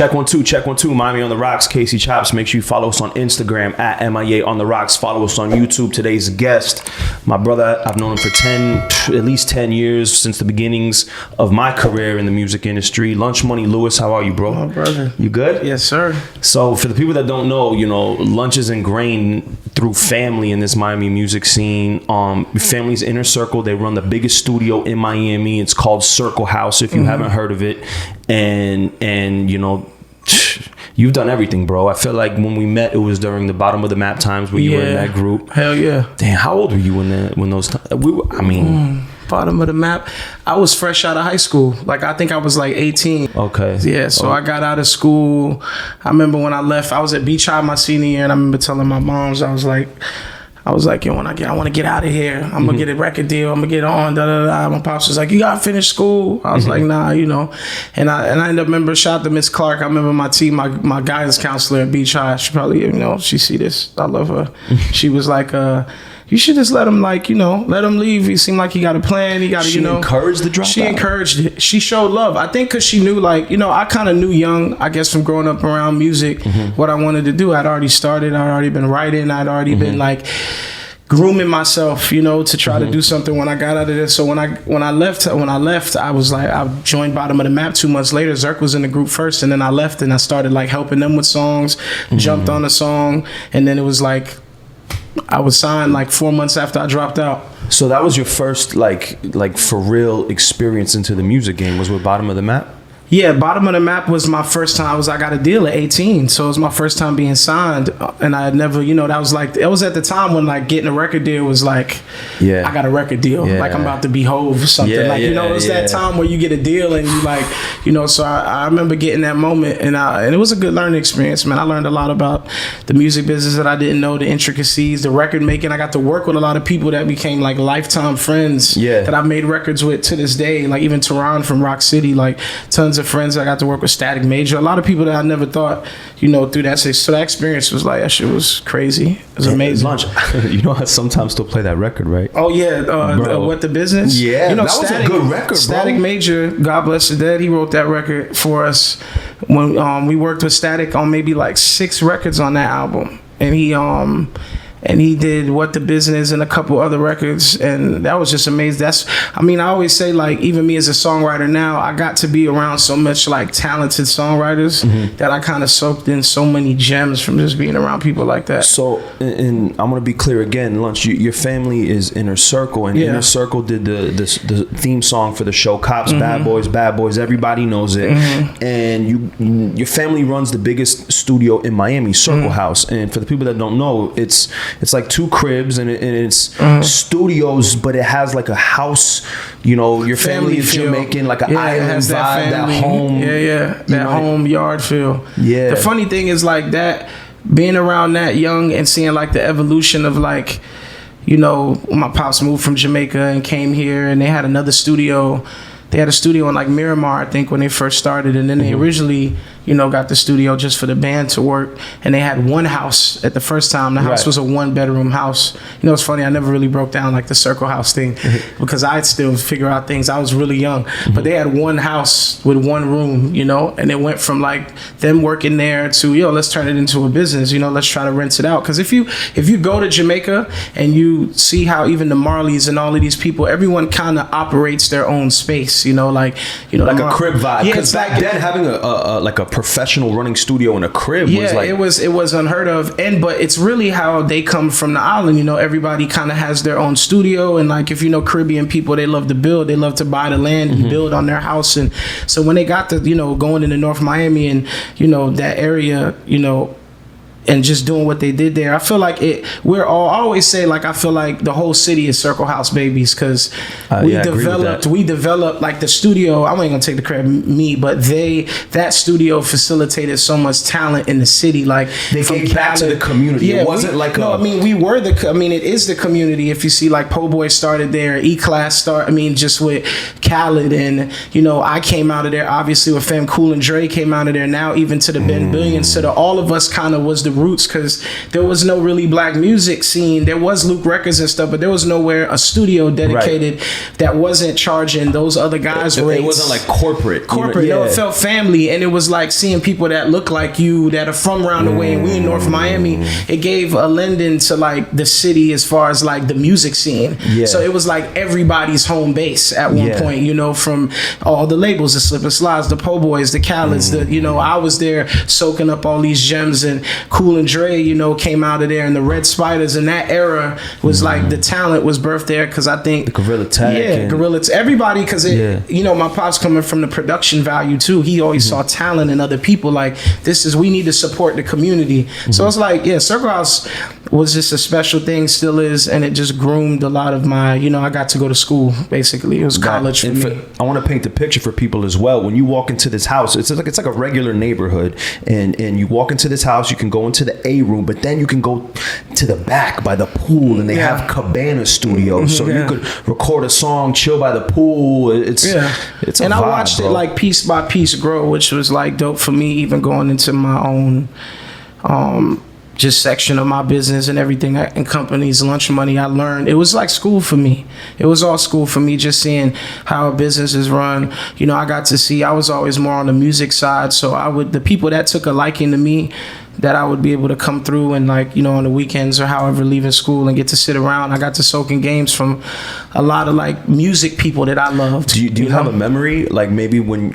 Check 1 2, check 1 2. Miami on the Rocks, Casey Chopz. Make sure you follow us on Instagram at MIA on the Rocks. Follow us on YouTube. Today's guest, my brother. I've known him for at least 10 years, since the beginnings of my career in the music industry. LunchMoney Lewis, how are you, bro? My brother. You good? Yes, sir. So for the people that don't know, Lunch is ingrained through family in this Miami music scene. Family's inner circle. They run the biggest studio in Miami. It's called Circle House, if you haven't heard of it. And you've done everything, bro. I feel like when we met, it was during the Bottom of the Map times where you were in that group. Hell yeah. Damn, how old were you when those times? Bottom of the Map. I was fresh out of high school. Like, I think I was like 18. Okay. Yeah, so I got out of school. I remember when I left, I was at Beach High my senior year, and I remember telling my moms, I was like, yo, I want to get out of here. I'm going to get a record deal. I'm going to get on, da-da-da. My pops was like, you got to finish school. I was like, nah, And I ended up, shout out to Miss Clark. I remember my team, my guidance counselor at Beach High. She probably, she see this. I love her. She was like, you should just let him, let him leave. He seemed like he got a plan. He got to, She encouraged the dropout? She encouraged it. She showed love. I think because she knew, I kind of knew young, I guess, from growing up around music, what I wanted to do. I'd already started. I'd already been writing. I'd already been, grooming myself, to try to do something when I got out of this. So when I left, I was like, I joined Bottom of the Map 2 months later. Zerk was in the group first, and then I left and I started helping them with songs, jumped on a song, and then it was I was signed 4 months after I dropped out. So that was your first for real experience into the music game, was with Bottom of the Map? Yeah, Bottom of the Map was my first time. I got a deal at 18, so it was my first time being signed, and I had never, that was it was at the time when getting a record deal was I got a record deal, I'm about to be Hove or something, it was that time where you get a deal and you so I remember getting that moment, and it was a good learning experience, man. I learned a lot about the music business that I didn't know, the intricacies, the record making. I got to work with a lot of people that became lifetime friends that I've made records with to this day, even Tehran from Rock City, tons of friends. I got to work with Static Major, a lot of people that I never thought, through that. So that experience was that shit was crazy. It was amazing. Lunch, I sometimes still play that record, right? Oh yeah, What the Business? Yeah, that was a good record, bro. Static Major, God bless his dead, he wrote that record for us when we worked with Static on maybe 6 records on that album, and he did What the Business and a couple other records, and that was just amazing. I always say, even me as a songwriter now, I got to be around so much talented songwriters that I kind of soaked in so many gems from just being around people like that. So, and I'm gonna be clear again, Lunch, your family is Inner Circle, and Inner Circle did the theme song for the show, Cops, Bad Boys, everybody knows it. And your family runs the biggest studio in Miami, Circle House. And for the people that don't know, it's 2 cribs and it's studios, but it has a house. Your family is Jamaican, an island vibe, that home. That home yard feel. Yeah. The funny thing is that being around that young and seeing the evolution of my pops moved from Jamaica and came here, and they had another studio. They had a studio in Miramar, I think, when they first started, and then they originally, got the studio just for the band to work, and they had one house at the first time. The house was a 1-bedroom house. It's funny, I never really broke down the Circle House thing because I'd still figure out things. I was really young, but they had one house with 1 room, and it went from them working there to, let's turn it into a business, let's try to rent it out. Because if you go to Jamaica and you see how even the Marleys and all of these people, everyone kind of operates their own space, like a crib vibe. Because back then, having a professional running studio in a crib was it was unheard of. But it's really how they come from the island. Everybody kind of has their own studio, and if Caribbean people, they love to build, they love to buy the land and build on their house. And so when they got to going into North Miami and that area, and just doing what they did there, I feel I always say I feel the whole city is Circle House babies, because we developed the studio. I ain't gonna take the credit, me, but that studio facilitated so much talent in the city. They gave back to the community. It wasn't it is the community. If you see Po' Boy started there, E-Class just with Khaled, and I came out of there obviously with Fam Cool and Dre came out of there. Now even to the Ben Billions, so all of us kind of was the roots, because there was no really black music scene. There was Luke Records and stuff, but there was nowhere a studio dedicated that wasn't charging those other guys rates. It wasn't like corporate. No, it felt family, and it was like seeing people that look like you, that are from around the way, and we in North Miami. It gave a lending to like the city as far as like the music scene. So it was like everybody's home base at one point, you know, from all the labels, the Slip and Slides, the Po' Boys, the Khaled's, the, you know, I was there soaking up all these gems, and Cool and Dre, you know, came out of there, and the Red Spiders in that era was like the talent was birthed there, because I think the Gorilla Tag, everybody, because you know, my pops coming from the production value too, he always saw talent in other people, like we need to support the community. So it's like, Circle House was just a special thing, still is, and it just groomed a lot of my, you know, I got to go to school, basically. It was college for me. I want to paint the picture for people as well. When you walk into this house, it's like a regular neighborhood, and you walk into this house, you can go into the A room, but then you can go to the back by the pool, and they have cabana studios, so you could record a song, chill by the pool. It's a and vibe, I watched it like piece by piece grow, which was like dope for me, even going into my own just section of my business and everything that encompanies LunchMoney. I learned it was like school for me. It was all school for me, just seeing how a business is run. You know, I got to see, I was always more on the music side, so the people that took a liking to me, that I would be able to come through and, like, you know, on the weekends or however, leaving school and get to sit around. I got to soak in games from a lot of like music people that I loved. Do you have a memory, like maybe when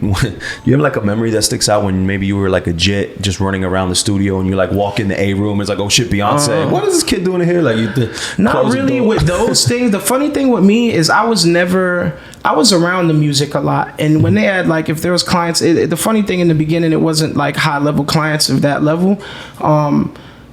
you have like a memory that sticks out when maybe you were like a jet just running around the studio and you like walk in the A room, it's like, oh shit, Beyonce, what is this kid doing in here? Like, not really with those things. The funny thing with me is I was around the music a lot, and when they had like, if there was clients, the funny thing in the beginning, it wasn't like high level clients of that level.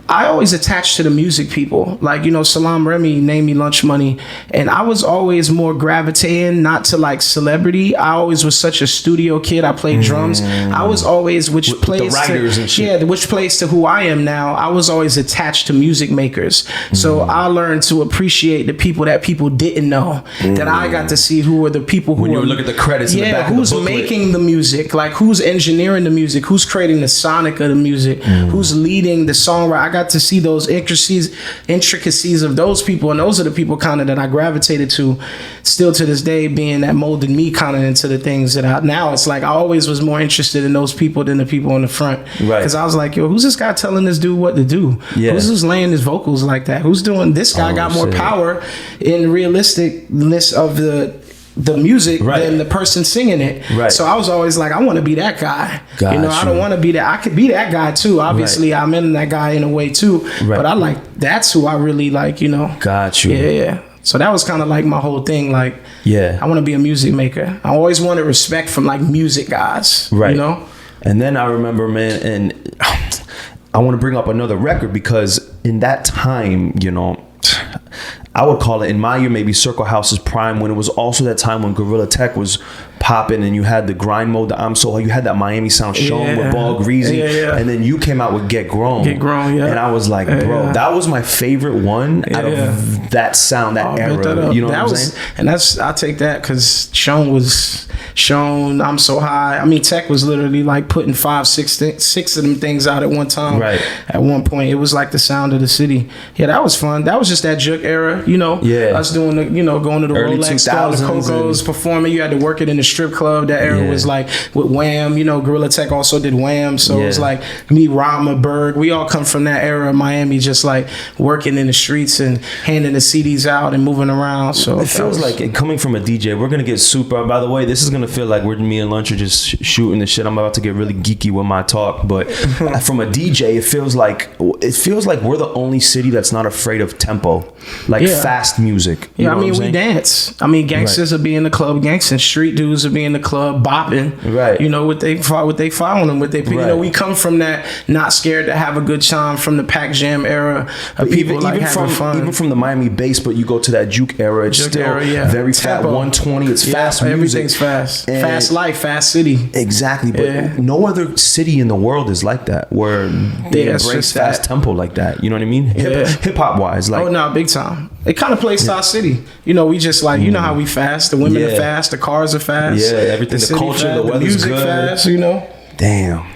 I always attached to the music people, like, you know, Salam Remy named me LunchMoney, and I was always more gravitating not to like celebrity. I always was such a studio kid. I played drums. I was always, which plays to who I am now. I was always attached to music makers. So I learned to appreciate the people that people didn't know, that I got to see who were the people who when you look at the credits in the back who's of the booklet. making the music, like who's engineering the music, who's creating the sonic of the music, who's leading the songwriter. I got to see those intricacies of those people, and those are the people kind of that I gravitated to still to this day, being that molded me kind of into the things that now it's like I always was more interested in those people than the people in the front, because I was like, yo, who's this guy telling this dude what to do? Who's laying his vocals like that? Who's doing this? Guy got more power in realisticness of the music than the person singing it. So I was always like, I want to be that guy. You know, I don't want to be that. I could be that guy too. Obviously, I'm in that guy in a way too. But I like, that's who I really like, you know. Got you. Yeah. So that was kind of like my whole thing. Like, I want to be a music maker. I always wanted respect from like music guys. You know? And then I remember, man, and I want to bring up another record, because in that time, you know, I would call it, in my year, maybe Circle House's prime, when it was also that time when Gorilla Tech was popping, and you had the grind mode, you had that Miami sound shown with Ball Greasy, and then you came out with Get Grown, and I was like, bro, that was my favorite one out of that sound, that era. You know what I'm saying? And I take that, because Shown, I'm So High. I mean, Tech was literally like putting 6 of them things out at one time. At one point, it was like the sound of the city. Yeah, that was fun. That was just that Juke era, you know. Us doing the, you know, going to the early Rolex, going to Coco's, performing. You had to work it in the strip club. That era was like with Wham. You know, Gorilla Tech also did Wham. So it was like me, Rama, Berg. We all come from that era of Miami, just like working in the streets and handing the CDs out and moving around. So it feels like, coming from a DJ, we're gonna get super. By the way, this is gonna feel like me and Lunch are just shooting the shit. I'm about to get really geeky with my talk, but from a DJ, it feels like we're the only city that's not afraid of tempo, like fast music. You know I mean, we dance. I mean, gangsters will be in the club, gangsters, street dudes will be in the club bopping. You know, what they following them, you know, we come from that, not scared to have a good time, from the Pac Jam era of people like having fun. Even from the Miami bass, but you go to that Juke era, it's still very fast. 120, it's fast music. Everything's fast. Fast life, fast city. Exactly, but no other city in the world is like that, where they embrace fast tempo like that. You know what I mean? Hip hop wise, like, oh no, big time. It kind of plays to our city. You know, we just like, you know how we fast. The women are fast. The cars are fast. Everything. The culture, fast, the weather's music good. fast. You know. Damn.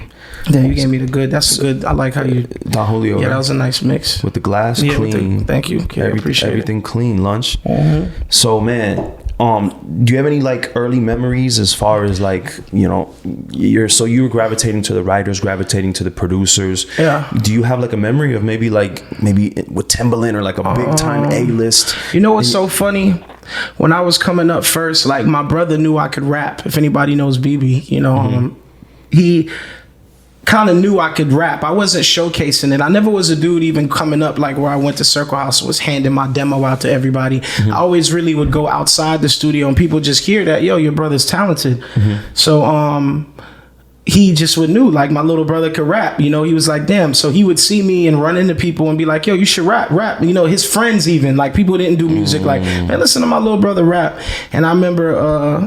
Yeah, you gave me the good. That's good. I like how you. Don Julio. Yeah, that was a nice mix. With the glass clean. Thank you. Okay, appreciate everything clean, Lunch. Mm-hmm. So, man, do you have any like early memories as far as like, you know, you were gravitating to the writers, gravitating to the producers. Yeah. Do you have like a memory of maybe with Timbaland or like a big time A-list? You know what's so funny? When I was coming up first, like my brother knew I could rap. If anybody knows BB, you know, he kind of knew I could rap. I wasn't showcasing it. I never was a dude even coming up like where I went to Circle House and was handing my demo out to everybody. I always really would go outside the studio and people just hear that, yo, your brother's talented. So he just would knew like my little brother could rap, you know. He was like, damn. So he would see me and run into people and be like, yo, you should rap, you know. His friends, even like people who didn't do music, like, man, listen to my little brother rap. And I remember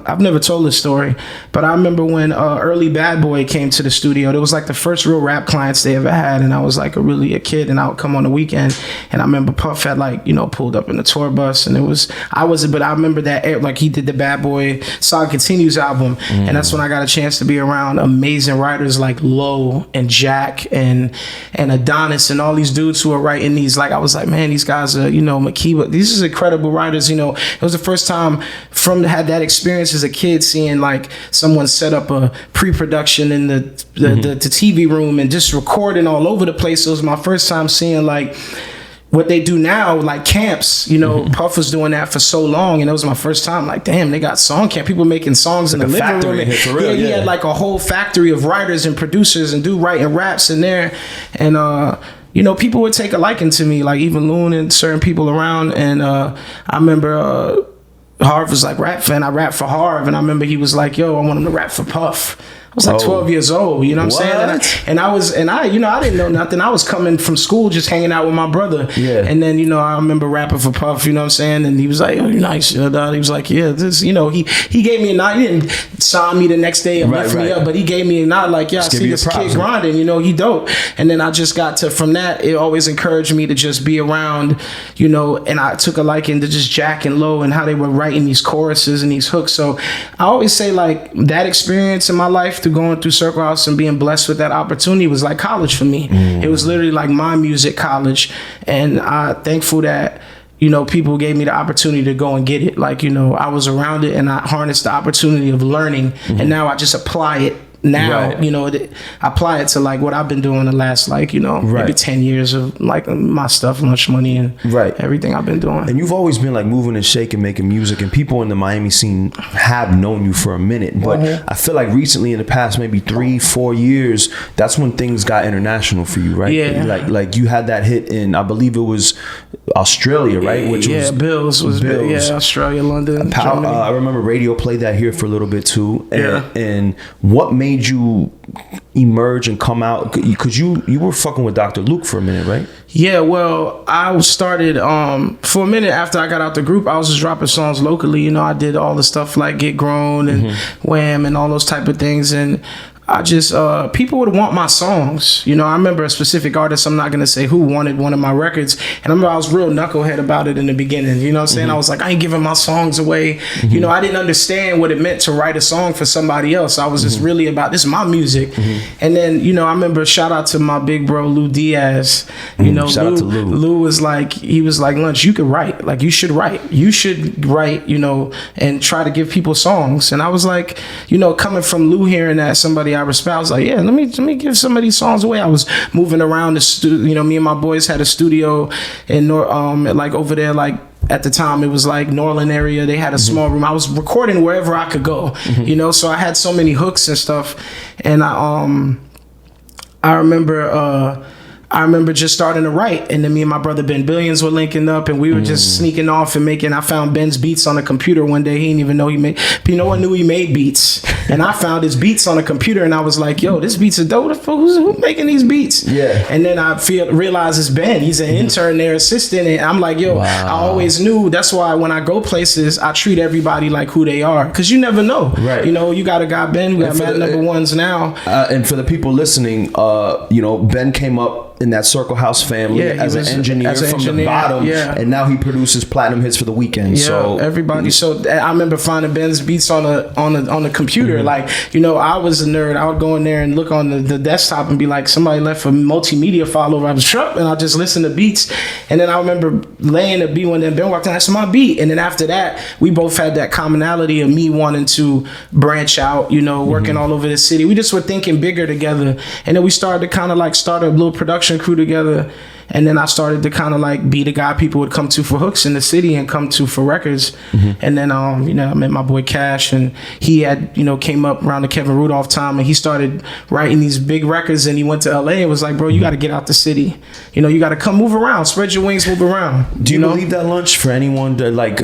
I've never told this story, but I remember when early Bad Boy came to the studio. It was like the first real rap clients they ever had, and I was like a kid, and I would come on the weekend. And I remember Puff had like, you know, pulled up in the tour bus, and but I remember that like he did the Bad Boy Saga Continues album, and that's when I got a chance to be around amazing writers like Low and Jack and Adonis and all these dudes who are writing these. Like I was like, man, these guys are, you know, Makiba, these are incredible writers. You know, it was the first time had that experience as a kid, seeing like someone set up a pre-production in the TV room and just recording all over the place. It was my first time seeing like what they do now, like camps, you know. Puff was doing that for so long, and it was my first time like, damn, they got song camp, people making songs in the living room. He had like a whole factory of writers and producers and writing raps in there. And you know, people would take a liking to me, like even Loon and certain people around. And I remember Harv was like, rap fan, I rap for Harv, and I remember he was like, yo, I want him to rap for Puff. I was like 12 years old, you know what I'm saying? I you know, I didn't know nothing. I was coming from school just hanging out with my brother. Yeah. And then, you know, I remember rapping for Puff, you know what I'm saying? And he was like, oh, you're nice. You know, he was like, yeah, this, you know, he gave me a nod. He didn't sign me the next day and lift me up, but he gave me a nod like, yeah, I see this kid grinding, you know, he dope. And then I just got to, from that, it always encouraged me to just be around, you know, and I took a liking to just Jack and Low and how they were writing these choruses and these hooks. So I always say like that experience in my life through going through Circle House and being blessed with that opportunity was like college for me. It was literally like my music college, and I'm thankful that, you know, people gave me the opportunity to go and get it. Like, you know, I was around it and I harnessed the opportunity of learning, and now I just apply it now. You know, I apply it to like what I've been doing the last, like, you know, maybe 10 years of like my stuff, LunchMoney and everything I've been doing. And you've always been like moving and shaking, making music, and people in the Miami scene have known you for a minute, but I feel like recently in the past maybe 3-4 years, that's when things got international for you, right? Like you had that hit in, I believe it was Australia, right? Which was Bills. Australia, London, I remember radio played that here for a little bit too. And what made you emerge and come out? Because you were fucking with Dr. Luke for a minute, right? Yeah, well, I started for a minute after I got out the group. I was just dropping songs locally. You know, I did all the stuff like Get Grown and Wham and all those type of things. And I just people would want my songs. You know, I remember a specific artist, I'm not gonna say who, wanted one of my records, and I remember I was real knucklehead about it in the beginning. You know what I'm saying? I was like, I ain't giving my songs away. You know, I didn't understand what it meant to write a song for somebody else. I was just really about, this is my music. And then, you know, I remember, shout out to my big bro Lou Diaz. You know, shout out to Lou. Lou was like, he was like, Lunch, you could write. Like, you should write, you know, and try to give people songs. And I was like, you know, coming from Lou, hearing that, somebody I respect, I was like, yeah, let me give some of these songs away. I was moving around the studio. You know, me and my boys had a studio in like over there, like at the time it was like Norland area. They had a small room. I was recording wherever I could go, you know, so I had so many hooks and stuff. And I remember just starting to write, and then me and my brother Ben Billions were linking up, and we were just sneaking off and making. I found Ben's beats on a computer one day. He didn't even know he made. No one knew he made beats, and I found his beats on a computer, and I was like, "Yo, this beats are dope. Who's making these beats?" Yeah. And then I realize it's Ben. He's an intern there, assistant, and I'm like, "Yo, wow." I always knew. That's why when I go places, I treat everybody like who they are, because you never know. Right. You know, you got a guy Ben. We got Mad Number Ones now. And for the people listening, you know, Ben came up in that Circle House family as an engineer from the bottom, and now he produces platinum hits for The Weeknd. Yeah, so everybody. So I remember finding Ben's beats on the computer. Like, you know, I was a nerd. I would go in there and look on the desktop and be like, somebody left a multimedia file over. I was truck, and I just listen to beats. And then I remember laying a beat when then Ben walked in. That's my beat. And then after that, we both had that commonality of me wanting to branch out. You know, working all over the city. We just were thinking bigger together. And then we started to kind of like start a little production crew together. And then I started to kind of like be the guy people would come to for hooks in the city and come to for records. And then, you know, I met my boy Cash, and he had, you know, came up around the Kevin Rudolph time, and he started writing these big records, and he went to LA and was like, bro, you got to get out the city. You know, you got to come move around, spread your wings, move around. Do you know? believe that, Lunch, for anyone that like,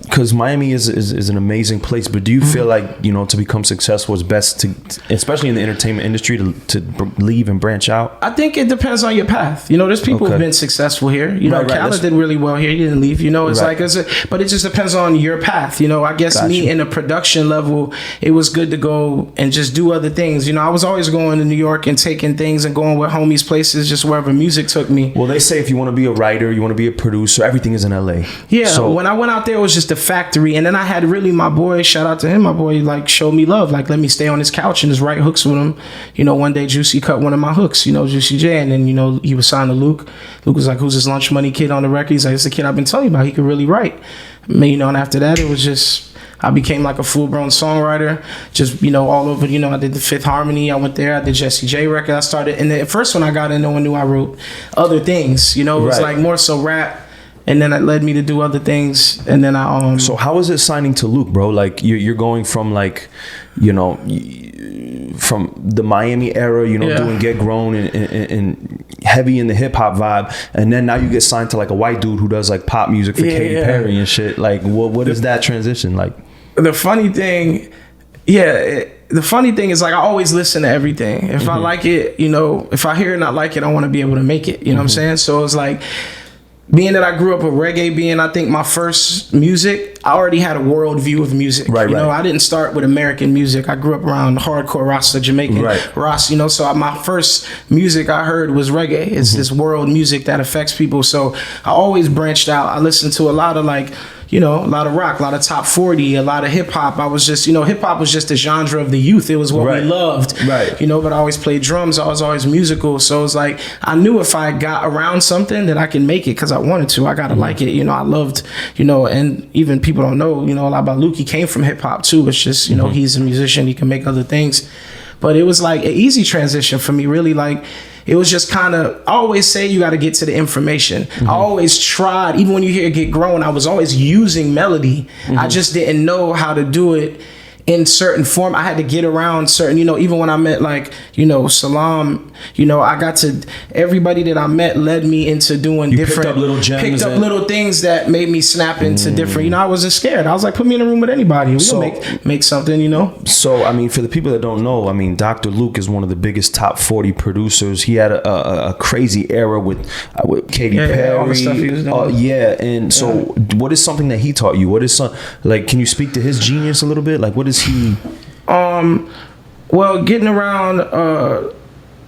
because Miami is an amazing place, but do you feel like, you know, to become successful it's best to, especially in the entertainment industry, to leave and branch out? I think it depends on your path. You know, there's people who've been successful here. You know, Khaled did really well here. He didn't leave. You know, it's like, but it just depends on your path. You know, I guess me in a production level, it was good to go and just do other things. You know, I was always going to New York and taking things and going with homies places, just wherever music took me. Well, they say if you want to be a writer, you want to be a producer, everything is in LA. Yeah. So when I went out there, it was just a factory. And then I had really my boy, shout out to him, my boy, like showed me love. Like, let me stay on his couch and just write hooks with him. You know, one day Juicy cut one of my hooks, you know, Juicy J. And then, you know, he was signed to Luke. Luke was like, who's this LunchMoney kid on the record? He's like, it's the kid I've been telling you about. He could really write. I mean, you know, and after that, it was just, I became like a full-blown songwriter, just, you know, all over. You know, I did the Fifth Harmony. I went there. I did Jesse J record. I started, and the first one I got in, no one knew I wrote other things. You know, it was like more so rap. And then it led me to do other things. And then I So how was it signing to Luke, bro? Like you're going from like, you know, from the Miami era, you know, doing Get Grown and heavy in the hip hop vibe, and then now you get signed to like a white dude who does like pop music for Katy Perry and shit. Like, what is that transition like? The funny thing, the funny thing is, like, I always listen to everything. If I like it, you know, if I hear it and I like it, I want to be able to make it. You know what I'm saying? So it's like, being that I grew up with reggae being, I think, my first music, I already had a world view of music. You know, I didn't start with American music. I grew up around hardcore Rasta, Jamaican Rasta, you know, so my first music I heard was reggae. It's this world music that affects people. So I always branched out. I listened to a lot of, like, you know, a lot of rock, a lot of top 40, a lot of hip hop. I was just, you know, hip hop was just the genre of the youth. It was what we loved, you know, but I always played drums. I was always musical. So it was like, I knew if I got around something that I can make it because I wanted to. I got to like it. You know, I loved, you know, and even people don't know, you know, a lot about Luke. He came from hip hop too. It's just, you know, he's a musician. He can make other things. But it was like an easy transition for me, really. Like, it was just kind of, I always say you got to get to the information. I always tried, even when you hear Get Grown, I was always using melody. I just didn't know how to do it in certain form. I had to get around certain, you know, even when I met, like, you know, Salam, you know, I got to, everybody that I met led me into doing different, picked up little gems, picked up little things that made me snap into different, you know, I wasn't scared. I was like, put me in a room with anybody. We can make something, you know? So, I mean, for the people that don't know, I mean, Dr. Luke is one of the biggest top 40 producers. He had a crazy era with Katy Perry. All the stuff he was doing. And so what is something that he taught you? What is like, can you speak to his genius a little bit? Like, what is he? Well, getting around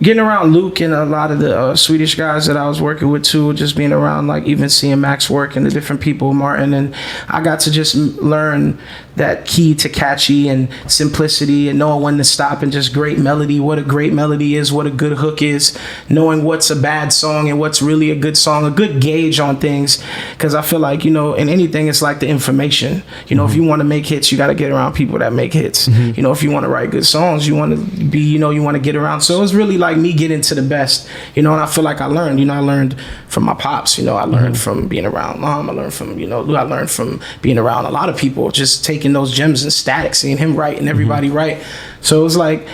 Luke and a lot of the Swedish guys that I was working with too, just being around, like, even seeing Max work and the different people, Martin, and I got to just learn that key to catchy and simplicity and knowing when to stop and just great melody, what a great melody is, what a good hook is, knowing what's a bad song and what's really a good song, a good gauge on things. Because I feel like, you know, in anything, it's like the information. You know, if you want to make hits, you got to get around people that make hits. You know, if you want to write good songs, you want to be, you know, you want to get around. So it was really like me getting to the best, you know, and I feel like I learned, you know, I learned from my pops, you know, I learned from being around Mom, I learned from, you know, I learned from being around a lot of people, just taking those gems and Static, seeing him write and everybody write. So it was like,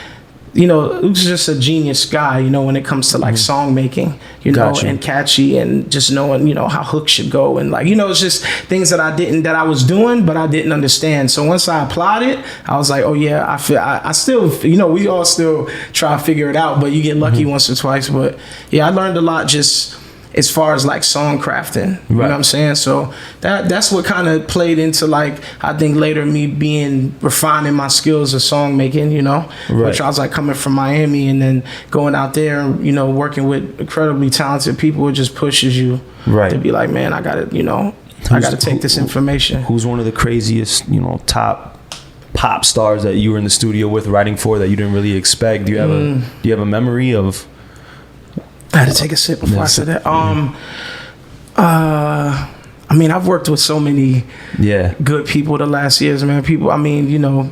you know, Luke's just a genius guy, you know, when it comes to like song making, you know, and catchy and just knowing, you know, how hooks should go. And like, you know, it's just things that I was doing, but I didn't understand. So once I applied it, I was like, oh yeah, I still, you know, we all still try to figure it out, but you get lucky once or twice. But yeah, I learned a lot just as far as like song crafting. You know what I'm saying? So that's what kind of played into like, I think later me refining my skills of song making, you know, which I was like coming from Miami and then going out there and, you know, working with incredibly talented people. It just pushes you to be like, man, I gotta, you know, I gotta take this information. Who's one of the craziest, you know, top pop stars that you were in the studio with writing for that you didn't really expect? Do you have a memory of? I had to take a sip before I said that. I mean, I've worked with so many good people the last years, man. People, I mean, you know,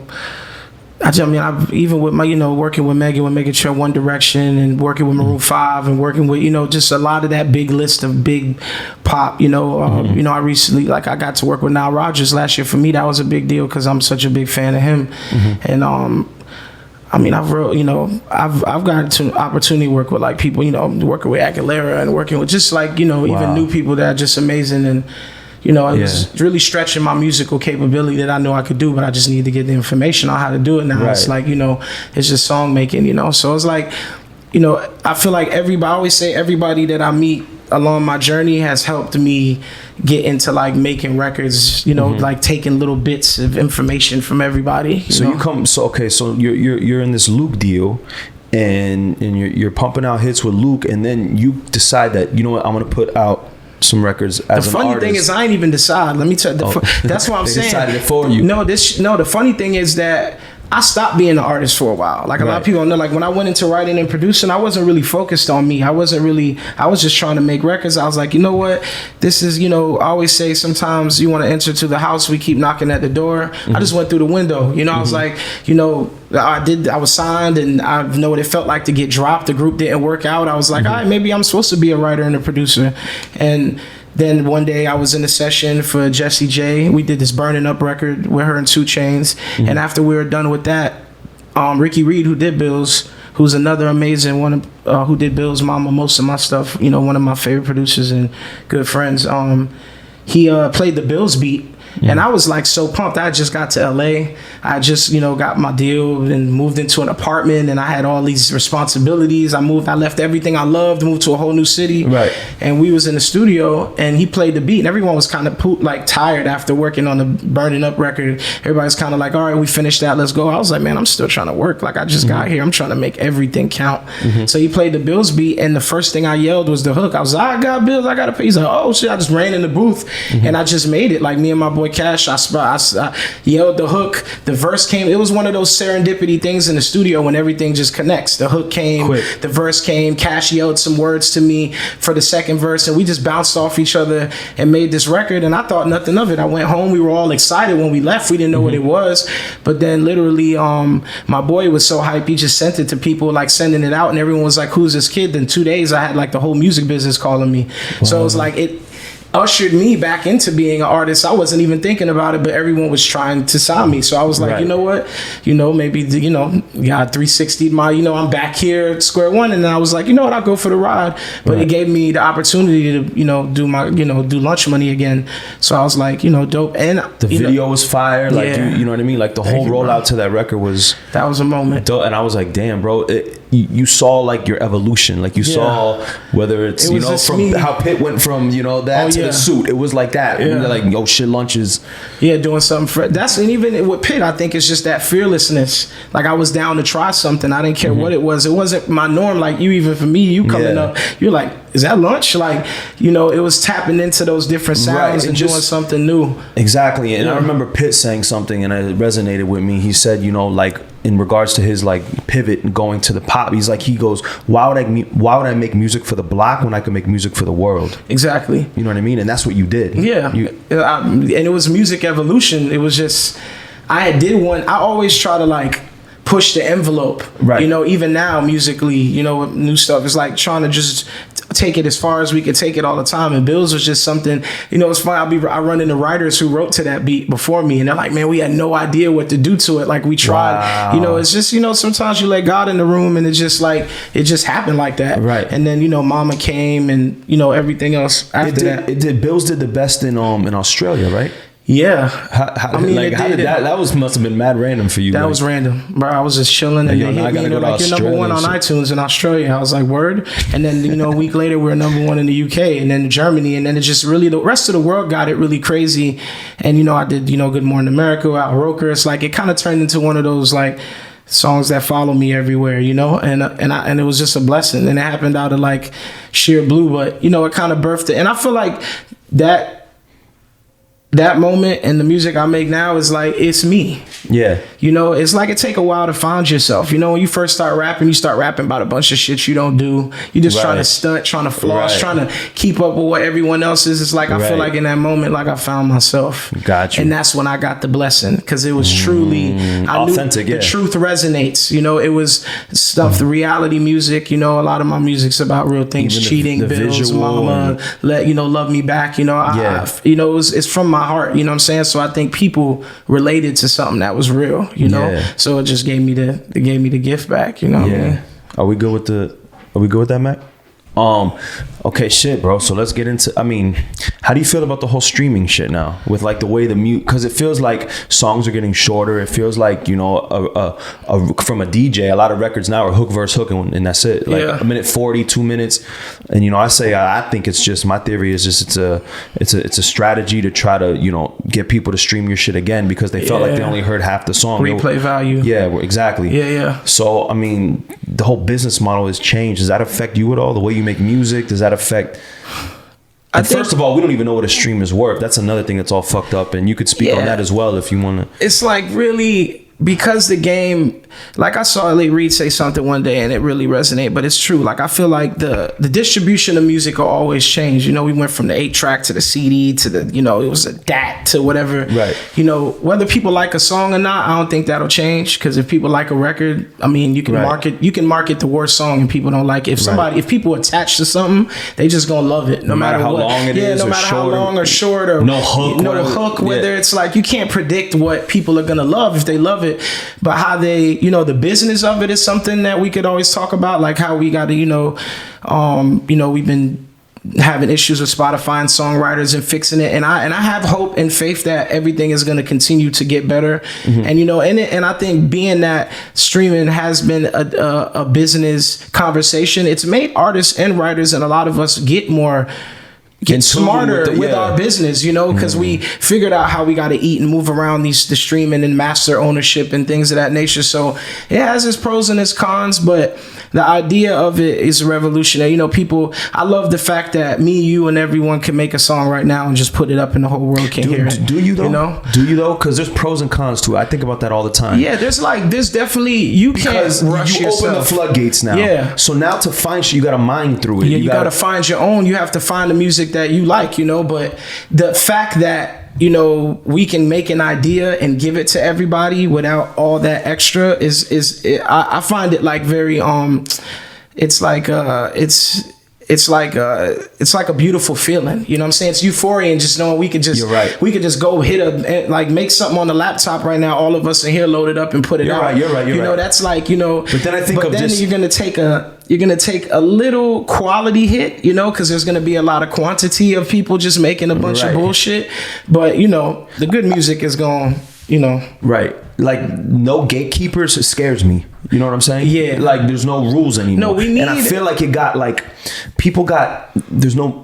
I've even with my, you know, working with Megan, with making sure One Direction, and working with Maroon 5, and working with, you know, just a lot of that big list of big pop, you know. You know, I recently, like, I got to work with Nile Rodgers last year. For me, that was a big deal because I'm such a big fan of him. And I mean, I've gotten an opportunity to work with like people, you know, working with Aguilera and working with just like, you know, even new people that are just amazing. And, you know, it was really stretching my musical capability that I know I could do, but I just need to get the information on how to do it now. It's like, you know, it's just song making, you know. So it's like, you know, I feel like I always say everybody that I meet along my journey has helped me get into like making records, you know, like taking little bits of information from everybody. So you're in this Luke deal, and you're pumping out hits with Luke, and then you decide that, you know what, I'm gonna put out some records as an artist. The funny thing is, I ain't even decide. Let me tell you. That's what I'm saying. They decided it for you. No, the funny thing is that I stopped being an artist for a while. Like a lot of people don't know, like when I went into writing and producing, I wasn't really focused on me. I was just trying to make records. I was like, you know what? This is, you know, I always say sometimes you want to enter to the house, we keep knocking at the door. I just went through the window. You know, I was like, you know, I was signed and I know what it felt like to get dropped. The group didn't work out. I was like, all right, maybe I'm supposed to be a writer and a producer. And then one day I was in a session for Jessie J. We did this Burning Up record with her and 2 Chainz. And after we were done with that, Ricky Reed, who did Bills, who's another amazing one, who did Bills Mama, most of my stuff, you know, one of my favorite producers and good friends, he played the Bills beat. And I was like so pumped. I just got to LA. I just, you know, got my deal and moved into an apartment, and I had all these responsibilities. I left everything I loved, moved to a whole new city. And we was in the studio and he played the beat, and everyone was kind of tired after working on the Burning Up record. Everybody's kind of like, all right, we finished that, let's go. I was like, man, I'm still trying to work. Like, I just got here. I'm trying to make everything count. So he played the Bills beat, and the first thing I yelled was the hook. I was like, I got bills, I got to pay. He's like, oh shit. I just ran in the booth and I just made it. Like, me and my boy Cash, I yelled the hook, the verse came. It was one of those serendipity things in the studio when everything just connects. The hook came, the verse came, Cash yelled some words to me for the second verse, and we just bounced off each other and made this record, and I thought nothing of it. I went home, we were all excited when we left. We didn't know what it was, but then literally my boy was so hyped, he just sent it to people, like sending it out, and everyone was like, who's this kid? Then 2 days I had like the whole music business calling me. So it was like, it ushered me back into being an artist. I wasn't even thinking about it, but everyone was trying to sign me. So I was like, you know what? You know, maybe, you know, got 360 my, you know, I'm back here at square one. And then I was like, you know what? I'll go for the ride. But it gave me the opportunity to, you know, do Lunch Money again. So I was like, you know, dope. And the video was fire. Like, you know what I mean? Like the whole rollout to that record that was a moment. Dope. And I was like, damn, bro, you saw like your evolution. Like you saw whether it's, you know, from me. How Pitt went from, you know, that to the suit. It was like that. We were like, yo, shit, Lunch is doing something. And even with Pitt, I think it's just that fearlessness. Like I was down to try something. I didn't care what it was. It wasn't my norm. Like you, even for me, you coming up, you're like, is that Lunch? Like, you know, it was tapping into those different sounds and doing something new. Exactly. And I remember Pitt saying something and it resonated with me. He said, you know, like in regards to his like pivot and going to the pop, he goes, why would I make music for the block when I could make music for the world? Exactly. You know what I mean? And that's what you did. Yeah. And it was music evolution. It was just, I always try to like push the envelope, you know, even now musically, you know, with new stuff, it's like trying to just take it as far as we could take it all the time. And Bills was just something, you know, it's funny, I run into writers who wrote to that beat before me, and they're like, man, we had no idea what to do to it. Like we tried, you know, it's just, you know, sometimes you let God in the room and it just happened like that. And then, you know, Mama came and, you know, everything else after that. Bills did the best in Australia, right? Yeah. How did that must have been mad random for you. That was random, bro. I was just chilling and they hit me, you're number one on iTunes in Australia. I was like, word. And then, a week later we were number one in the UK and then Germany. And then it just really, the rest of the world got it really crazy. And, I did, Good Morning America, Al Roker. It's like, it kind of turned into one of those like songs that follow me everywhere, and it was just a blessing. And it happened out of like sheer blue, but, it kind of birthed it. And I feel like that moment and the music I make now is like, it's me. Yeah. It's like it take a while to find yourself. When you first start rapping, you start rapping about a bunch of shit you don't do. You just trying to stunt, trying to floss, trying to keep up with what everyone else is. It's like, I feel like in that moment, like I found myself. Got you. And that's when I got the blessing, because it was truly authentic. The truth resonates. It was stuff, the reality music. A lot of my music's about real things, even cheating, the bills, mama, love me back. It's from my heart. You know what I'm saying? So I think people related to something that was real. So it just gave me the gift back. What I mean? Are we good with that, Mac? Okay, shit, bro. So let's get into, how do you feel about the whole streaming shit now with like the way the mute, because it feels like songs are getting shorter. It feels like, from a DJ, a lot of records now are hook verse hook and that's it. Like a minute 40, 2 minutes. And, I think it's just, my theory is just, it's a strategy to try to, get people to stream your shit again because they felt like they only heard half the song. Replay value. Yeah, exactly. Yeah. So, the whole business model has changed. Does that affect you at all? The way you make music? Does that affect? First of all, we don't even know what a stream is worth. That's another thing that's all fucked up. And you could speak on that as well if you want to. It's like really, because the game, like I saw Elliot Reed say something one day and it really resonated, but it's true. Like I feel like the distribution of music will always change. We went from the 8-track to the CD to the, it was a DAT to whatever. Right. Whether people like a song or not, I don't think that'll change, because if people like a record, you can market the worst song and people don't like it. If people attach to something, they just gonna love it no matter how what. long it is, no matter how long or short or no hook, whether it's like, you can't predict what people are gonna love if they love it, but how they, the business of it is something that we could always talk about, like how we got to, we've been having issues with Spotify and songwriters and fixing it, and I have hope and faith that everything is going to continue to get better. Mm-hmm. And I think being that streaming has been a business conversation, it's made artists and writers and a lot of us get smarter with our business, because we figured out how we got to eat and move around the streaming and master ownership and things of that nature. So it has its pros and its cons, but the idea of it is revolutionary. People, I love the fact that me, you, and everyone can make a song right now and just put it up and the whole world can hear it. Do you though? Do you though? Because there's pros and cons to it. I think about that all the time. Yeah, there's definitely, you can't rush yourself. Open the floodgates now. Yeah. So now to find shit, you got to mine through it. Yeah, you got to find your own. You have to find the music that you like, but the fact that we can make an idea and give it to everybody without all that extra I find it like very it's like a beautiful feeling. You know what I'm saying? It's euphoria, and just knowing we could just go make something on the laptop right now. All of us in here load it up and put it out. You're right. That's like, But then I think you're gonna take a little quality hit, because there's gonna be a lot of quantity of people just making a bunch of bullshit. But the good music is going. Right. Like no gatekeepers, it scares me. You know what I'm saying? Yeah. Like there's no rules anymore. No, we need. And I feel like there's no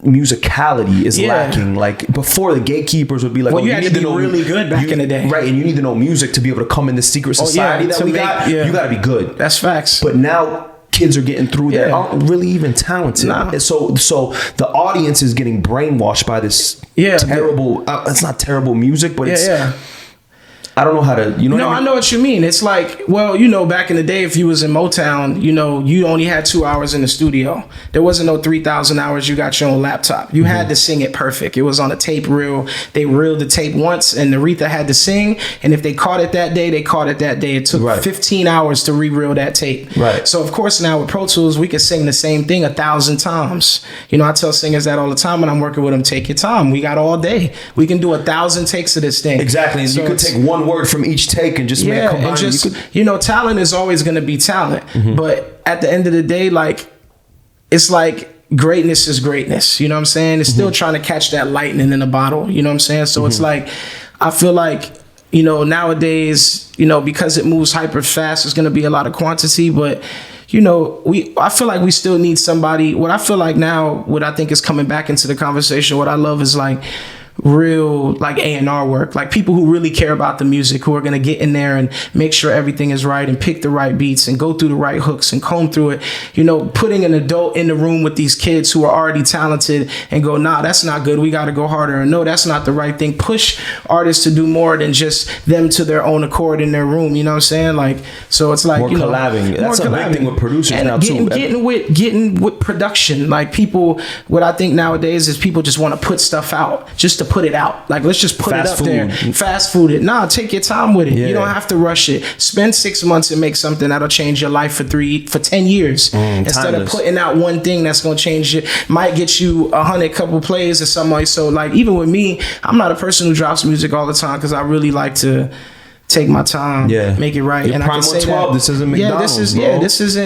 musicality is lacking. Like before, the gatekeepers would be like, you had to be really good back in the day. Right. And you need to know music to be able to come in this secret society that we got. You got to be good. That's facts. But now kids are getting through that aren't really even talented. Nah. So the audience is getting brainwashed by this terrible, it's not terrible music, but it's I don't know how to, No, I know what you mean. It's like, back in the day, if you was in Motown, you only had 2 hours in the studio. There wasn't no 3,000 hours. You got your own laptop. You had to sing it perfect. It was on a tape reel. They reeled the tape once, and Aretha had to sing. And if they caught it that day, they caught it that day. It took 15 hours to re-reel that tape. Right. So, of course, now with Pro Tools, we can sing the same thing 1,000 times. I tell singers that all the time when I'm working with them, take your time. We got all day. We can do 1,000 takes of this thing. Exactly. And so you could take one word from each take and just make it combine. And just, talent is always going to be talent. Mm-hmm. But at the end of the day, like, it's like greatness is greatness. You know what I'm saying? It's still trying to catch that lightning in a bottle. You know what I'm saying? So it's like, I feel like, you know, nowadays, you know, because it moves hyper fast, there's going to be a lot of quantity, but you know, I feel like we still need somebody. What I feel like now, what I think is coming back into the conversation, what I love is like real like A&R work, like people who really care about the music, who are going to get in there and make sure everything is right and pick the right beats and go through the right hooks and comb through it. You know, putting an adult in the room with these kids who are already talented and go, nah, that's not good, we got to go harder, and no, that's not the right thing. Push artists to do more than just them to their own accord in their room. You know what I'm saying? Like, so it's like, more you know, collabing. That's a big thing with producers and now too. Getting with production. Like people, what I think nowadays is people just want to put stuff out just to put it out. Like, let's just put it up there. Fast food it. Nah, take your time with it. You don't have to rush it. Spend 6 months and make something that'll change your life for 10 years. Instead of putting out one thing that's gonna change it, might get you 100 couple plays or something like. So like, even with me, I'm not a person who drops music all the time because I really like to take my time, make it right. And I can say that. This isn't McDonald's,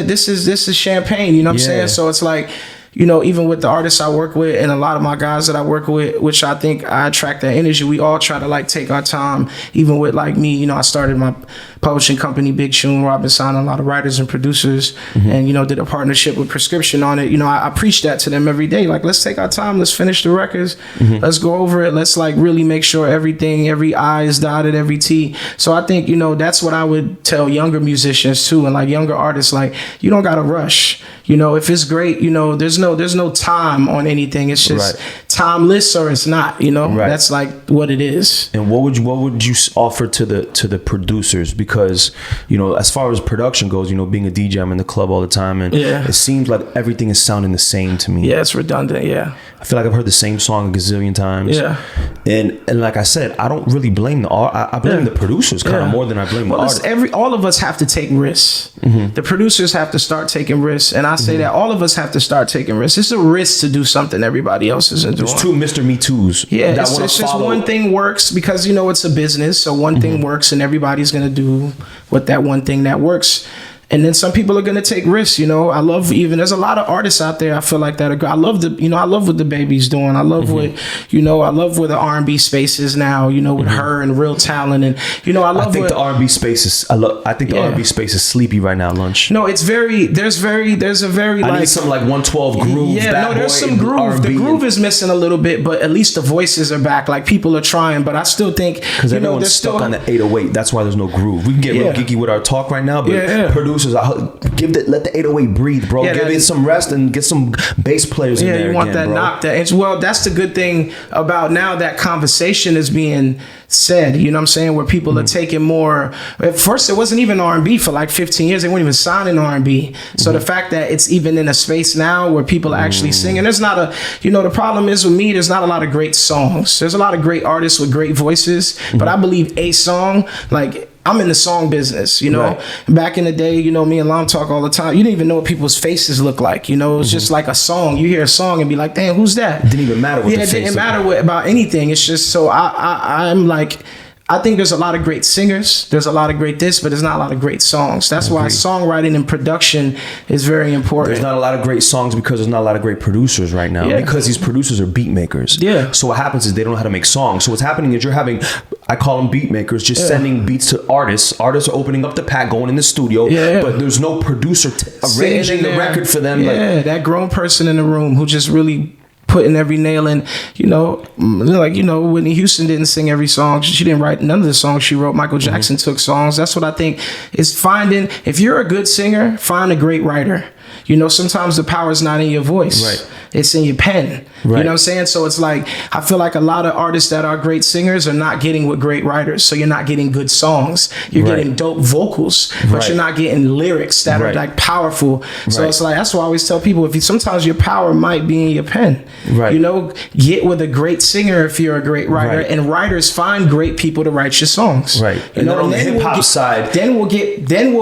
this is champagne. You know what I'm saying? So it's like, you know, even with the artists I work with and a lot of my guys that I work with, which I think I attract that energy, we all try to like take our time. Even with like me, you know, I started my publishing company, Big Shun, where I've been signing a lot of writers and producers and, you know, did a partnership with Prescription on it. You know, I preach that to them every day. Like, let's take our time. Let's finish the records. Let's go over it. Let's like really make sure everything, every I is dotted, every T. So I think, you know, that's what I would tell younger musicians too. And like younger artists, like, you don't got to rush. You know, if it's great, you know, there's no time on anything. It's just timeless or it's not, you know. That's like what it is. And what would you offer to the producers? Because, you know, as far as production goes, you know, being a DJ, I'm in the club all the time, and it seems like everything is sounding the same to me. Yeah, it's redundant. Yeah, I feel like I've heard the same song a gazillion times. Yeah, and like I said, I don't really blame the art. I blame the producers kind of more than I blame the artists. All of us have to take risks. The producers have to start taking risks, and I say that all of us have to start taking risks. It's a risk to do something everybody else isn't doing. There's two Mr. Me Too's. Yeah, it's just one thing works because, you know, it's a business. So one thing works and everybody's going to do what that one thing that works. And then some people are going to take risks. You know, I love, even there's a lot of artists out there I feel like that I love I love what the baby's doing. I love what, you know, I love where the R&B space is now, you know, with her and Real Talent. And, you know, I think the R&B space is, I think the R&B space is sleepy right now, Lunch. No, there's a very I need some like 112 groove. Yeah, no, there's some groove. R&B, the groove is missing a little bit, but at least the voices are back. Like, people are trying, but I still think, because everyone's stuck on the 808. That's why there's no groove. We can get real geeky with our talk right now, but producers, let the 808 breathe, bro. Give it some rest and get some bass players in there. Yeah, you want that knock. Well, that's the good thing about now that conversation is being said. You know what I'm saying? Where people are taking more. At first, it wasn't even R&B for like 15 years. They weren't even signing R&B. So the fact that it's even in a space now where people are actually singing, there's not a. You know, the problem is with me, there's not a lot of great songs. There's a lot of great artists with great voices, but I believe a song, like, I'm in the song business, you know. Back in the day, you know, me and Lam talk all the time. You didn't even know what people's faces look like. You know, it was just like a song. You hear a song and be like, damn, who's that? It didn't even matter what the face it didn't matter about anything. It's just, so I'm like, I think there's a lot of great singers. There's a lot of great this, but there's not a lot of great songs. That's why songwriting and production is very important. There's not a lot of great songs because there's not a lot of great producers right now. Because these producers are beat makers. Yeah. So what happens is they don't know how to make songs. So what's happening is you're having, I call them beat makers, just sending beats to artists. Artists are opening up the pack, going in the studio, but there's no producer arranging the record for them. Yeah, that grown person in the room who just really putting every nail in, you know, like, you know, Whitney Houston didn't sing every song. She didn't write none of the songs she wrote. Michael Jackson took songs. That's what I think is finding, if you're a good singer, find a great writer. You know, sometimes the power is not in your voice. Right. It's in your pen. Right. You know what I'm saying? So it's like, I feel like a lot of artists that are great singers are not getting with great writers. So you're not getting good songs. You're getting dope vocals, but you're not getting lyrics that are like powerful. So it's like, that's why I always tell people, sometimes your power might be in your pen. Right. You know, get with a great singer if you're a great writer, and writers find great people to write your songs. Right. You know, on the hip hop side, then we'll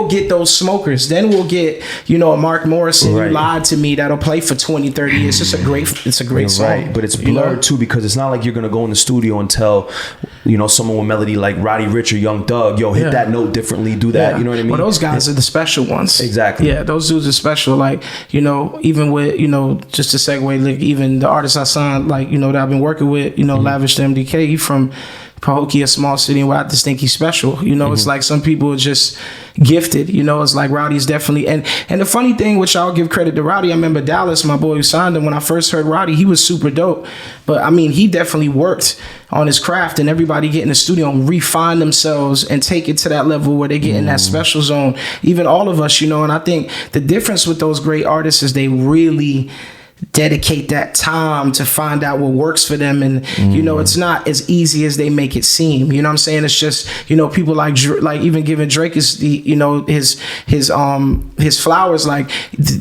get those smokers. Then we'll get, you know, a Mark Moore Morrison, You Lied to Me, that'll play for 20, 30 years. It's a great song. Right, but it's blurred too, because it's not like you're gonna go in the studio and tell, someone with melody like Roddy Ricch or Young Thug, hit that note differently, do that. You know what I mean? Well, those guys are the special ones. Exactly. Yeah, those dudes are special. Like, even with, just to segue, like even the artists I signed, like, that I've been working with, Lavish the MDK, he from Pahokee, a small city, and where I just think he's special. It's like some people are just gifted. It's like Roddy's definitely, and the funny thing, which I'll give credit to Roddy, I remember Dallas, my boy who signed him, when I first heard Roddy, he was super dope. But I mean, he definitely worked on his craft, and everybody get in the studio and refine themselves and take it to that level where they get in that special zone. Even all of us, and I think the difference with those great artists is they really dedicate that time to find out what works for them, and it's not as easy as they make it seem. You know what I'm saying? It's just people like even giving Drake is the his flowers, like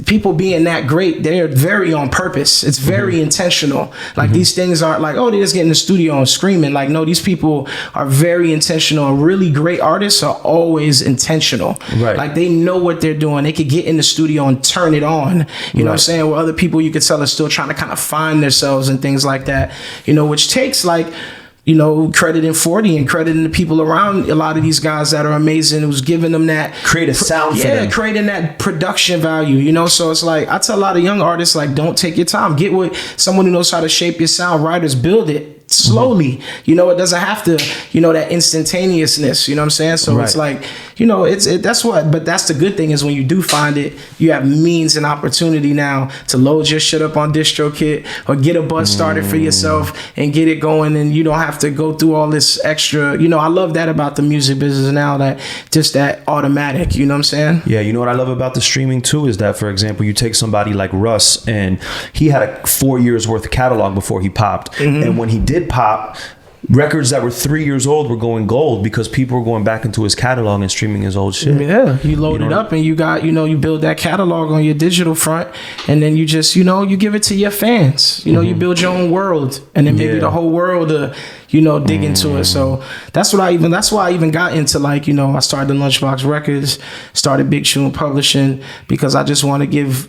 people being that great, they're very on purpose. It's very intentional. Like these things aren't like, oh, they just get in the studio and screaming. Like, no, these people are very intentional, and really great artists are always intentional. Right. Like they know what they're doing. They could get in the studio and turn it on. You know what I'm saying? Where other people, you could tell, are still trying to kind of find themselves and things like that, which takes like, crediting 40 and crediting the people around a lot of these guys that are amazing, who's giving them that create a sound for them. Creating that production value, so it's like, I tell a lot of young artists, like, don't take your time, get with someone who knows how to shape your sound. Writers, build it slowly. It doesn't have to, that instantaneousness, what I'm saying? So it's like, but that's the good thing, is when you do find it, you have means and opportunity now to load your shit up on DistroKid or get a buzz started for yourself and get it going, and you don't have to go through all this extra. I love that about the music business now, that just that automatic, you know what I'm saying? Yeah, what I love about the streaming too is that, for example, you take somebody like Russ, and he had 4 years worth of catalog before he popped, and when he did pop, records that were 3 years old were going gold because people were going back into his catalog and streaming his old shit. Yeah, you load it up and you got, you build that catalog on your digital front, and then you just, you give it to your fans. You build your own world, and then maybe the whole world, dig into it. So that's why I even got into, like, I started the Lunchbox Records, started Big Tune Publishing, because I just want to give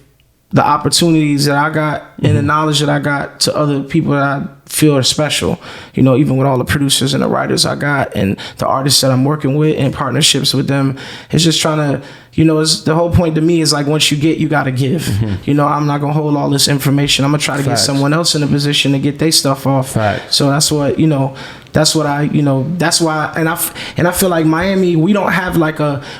the opportunities that I got and the knowledge that I got to other people that I feel are special, even with all the producers and the writers I got and the artists that I'm working with and partnerships with them. It's just trying to, it's the whole point to me is like, once you get, you got to give. I'm not going to hold all this information. I'm going to try to get someone else in a position to get their stuff off. So that's what, that's why, and I feel like Miami, we don't have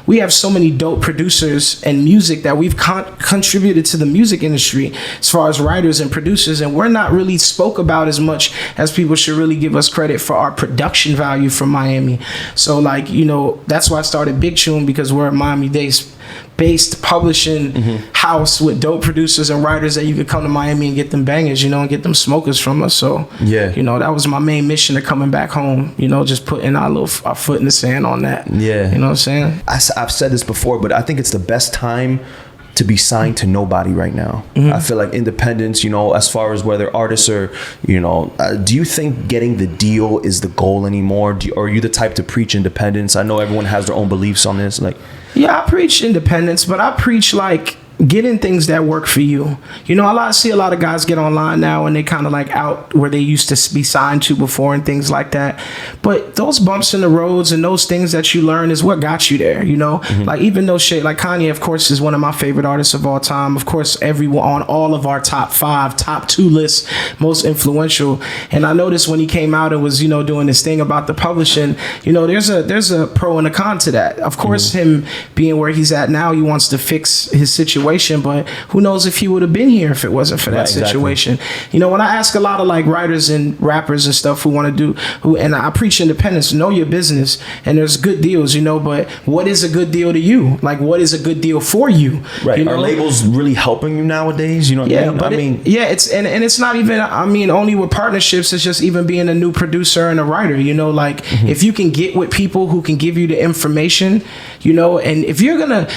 we have so many dope producers and music that we've contributed to the music industry as far as writers and producers, and we're not really spoke about as much as people should really give us credit for our production value from Miami. So that's why I started Big Tune, because we're a Miami-based publishing house with dope producers and writers that you could come to Miami and get them bangers, and get them smokers from us. So that was my main mission of coming back home, just putting our foot in the sand on that. You know what I'm saying? I've said this before, but I think it's the best time to be signed to nobody right now. I feel like independence, as far as whether artists are, do you think getting the deal is the goal anymore? Or are you the type to preach independence? I know everyone has their own beliefs on this. Yeah, I preach independence, but I preach getting things that work for you. I see a lot of guys get online now and they kind of out where they used to be signed to before and things like that. But those bumps in the roads and those things that you learn is what got you there, even though shit like Kanye, of course, is one of my favorite artists of all time. Of course, everyone on all of our top 5, top 2 lists, most influential. And I noticed when he came out and was, doing this thing about the publishing, there's a pro and a con to that. Of course, him being where he's at now, he wants to fix his situation. But who knows if he would have been here if it wasn't for that situation. When I ask a lot of writers and rappers and stuff who want to do, and I preach independence, know your business, and there's good deals, but what is a good deal to you? What is a good deal for you? Right. Are labels really helping you nowadays? It's not even, only with partnerships, it's just even being a new producer and a writer, if you can get with people who can give you the information, and if you're gonna,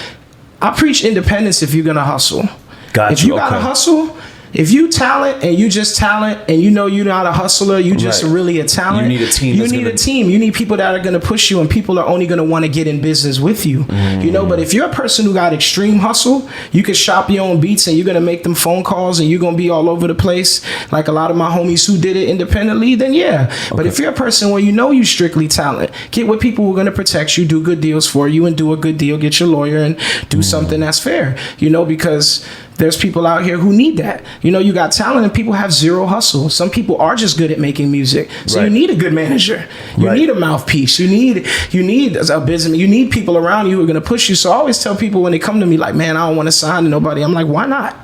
I preach independence if you're gonna hustle. Gotcha. If you gotta hustle, If you talent and you just talent and you know you're not a hustler, you just really a talent. You need a team. You need a team. You need people that are going to push you, and people are only going to want to get in business with you. You know, but if you're a person who got extreme hustle, you can shop your own beats and you're going to make them phone calls and you're going to be all over the place like a lot of my homies who did it independently, then yeah. Okay. But if you're a person where you know you strictly talent, get with people who are going to protect you, do good deals for you, and do a good deal, get your lawyer and do something that's fair, you know, because there's people out here who need that. You know, you got talent and people have zero hustle. Some people are just good at making music. So you need a good manager. You need a mouthpiece. You need a business. You need people around you who are going to push you. So I always tell people when they come to me like, man, I don't want to sign to nobody. I'm like, why not?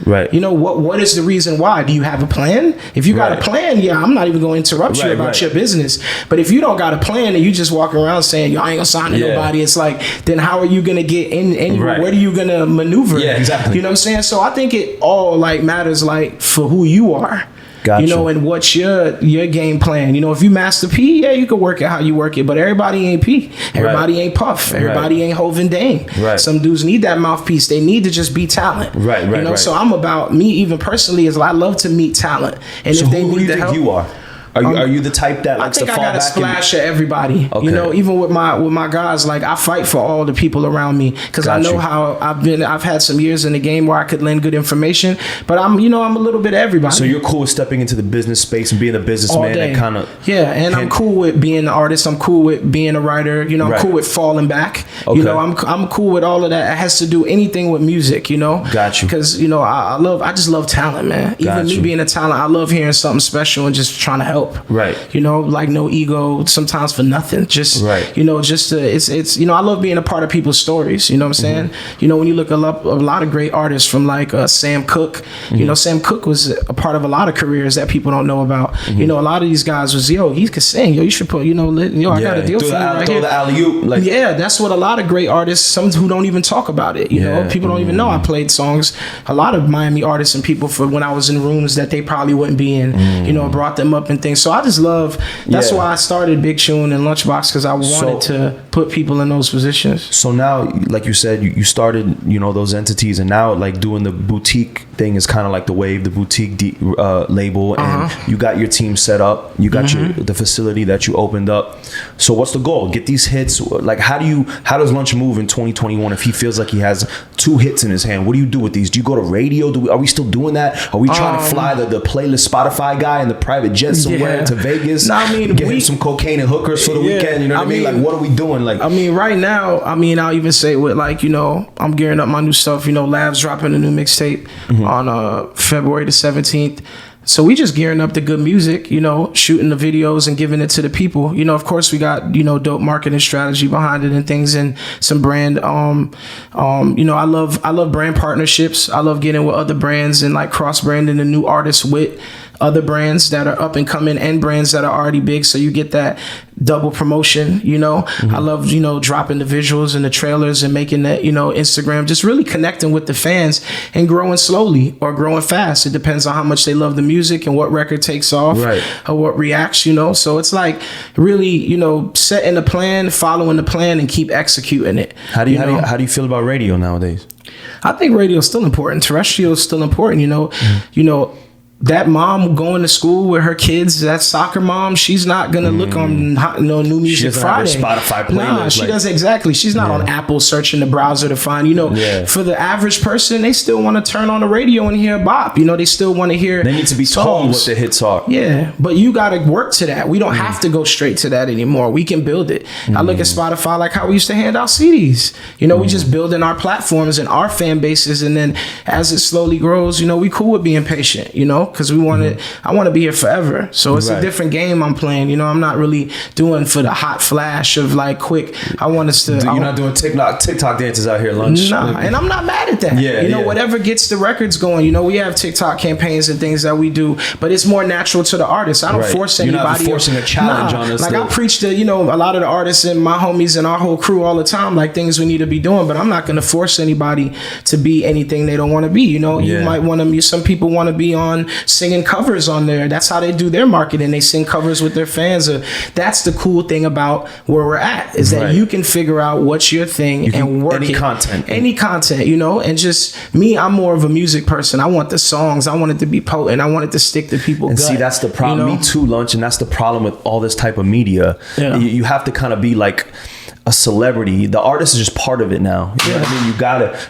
Right. You know, what is the reason why? Do you have a plan? If you got a plan, yeah, I'm not even going to interrupt you about your business. But if you don't got a plan and you just walk around saying, yo, I ain't gonna sign to nobody, it's like, then how are you gonna get in anywhere? Where are you gonna maneuver? Yeah, exactly. You know what I'm saying? So I think it all like matters like for who you are. Gotcha. You know, and what's your game plan? You know, if you master P, yeah, you can work it how you work it, but everybody ain't P. Everybody ain't Puff. Everybody ain't Hov and Dame. Some dudes need that mouthpiece. They need to just be talent. You know, so I'm about me even personally is I love to meet talent. And so if they who do you think help, you are? Are you the type that likes to fall back? I think I got a splash of everybody. Okay. You know, even with my guys, like I fight for all the people around me because I know how I've had some years in the game where I could lend good information, but I'm a little bit of everybody. So you're cool with stepping into the business space and being a businessman and kind of I'm cool with being an artist. I'm cool with being a writer. You know, I'm cool with falling back. Okay. You know, I'm cool with all of that. It has to do anything with music. You know, got you. Because you know I just love talent, man. Even me being a talent, I love hearing something special and just trying to help. Right. You know, like no ego, sometimes for nothing. Just, you know, just it's you know, I love being a part of people's stories. You know what I'm saying? You know, when you look up a lot of great artists from like Sam Cooke, you know, Sam Cooke was a part of a lot of careers that people don't know about. You know, a lot of these guys was, yo, he could sing. Yo, you should put, I got a deal for you right here. The alley-oop. Like, that's what a lot of great artists, some who don't even talk about it. You know, people don't even know I played songs. A lot of Miami artists and people for when I was in rooms that they probably wouldn't be in, you know, brought them up and things. So I just love, that's why I started Big Tune and Lunchbox, because I wanted to put people in those positions. So now, like you said, you started, you know, those entities, and now like doing the boutique thing is kind of like the wave, the boutique label, and you got your team set up, you got the facility that you opened up. So what's the goal? Get these hits. Like how does Lunch move in 2021 if he feels like he has 2 hits in his hand? What do you do with these? Do you go to radio? Are we still doing that? Are we trying to fly the playlist Spotify guy in the private jet somewhere to Vegas? No, I mean, get him some cocaine and hookers for the weekend. You know what I mean? Like, what are we doing? Like, I mean, right now, I mean, I'll even say with like, you know, I'm gearing up my new stuff. You know, Lab's dropping a new mixtape on February the 17th. So we just gearing up the good music, you know, shooting the videos and giving it to the people. You know, of course we got, you know, dope marketing strategy behind it and things, and some brand, you know, I love brand partnerships. I love getting with other brands and like cross branding the new artists with other brands that are up and coming and brands that are already big. So you get that double promotion, you know. I love, you know, dropping the visuals and the trailers and making that, you know, Instagram, just really connecting with the fans and growing slowly or growing fast. It depends on how much they love the music and what record takes off or what reacts, you know. So it's like really, you know, setting a plan, following the plan, and keep executing it. How do you feel about radio nowadays? I think radio is still important. Terrestrial is still important, you know. You know, that mom going to school with her kids, that soccer mom, she's not gonna look on New Music Friday. Spotify playlist. Nah, she doesn't exactly. She's not on Apple searching the browser to find. You know, for the average person, they still want to turn on the radio and hear bop. You know, they still want to hear. They need to be told what the hits are. Yeah, but you got to work to that. We don't have to go straight to that anymore. We can build it. I look at Spotify like how we used to hand out CDs. You know, we just building our platforms and our fan bases, and then as it slowly grows, you know, we cool with being patient. You know. Because we want it, I want to be here forever. So it's a different game I'm playing. You know, I'm not really doing for the hot flash of like quick. I want us to. You're not doing TikTok dances out here, Lunch. Nah, and I'm not mad at that. You know, whatever gets the records going. You know, we have TikTok campaigns and things that we do, but it's more natural to the artist. I don't force anybody. You're not forcing a challenge on us. Like I preach to, you know, a lot of the artists and my homies and our whole crew all the time, like things we need to be doing, but I'm not going to force anybody to be anything they don't want to be. You know, you might want to. Some people want to be on singing covers on there. That's how they do their marketing. They sing covers with their fans. That's the cool thing about where we're at, is that you can figure out what's your thing and work any content, you know. And just me, I'm more of a music person. I want the songs. I want it to be potent. I want it to stick to people. And see, that's the problem. You know? Me too, Lunch. And that's the problem with all this type of media. Yeah. You have to kind of be like a celebrity. The artist is just part of it now. You know what I mean?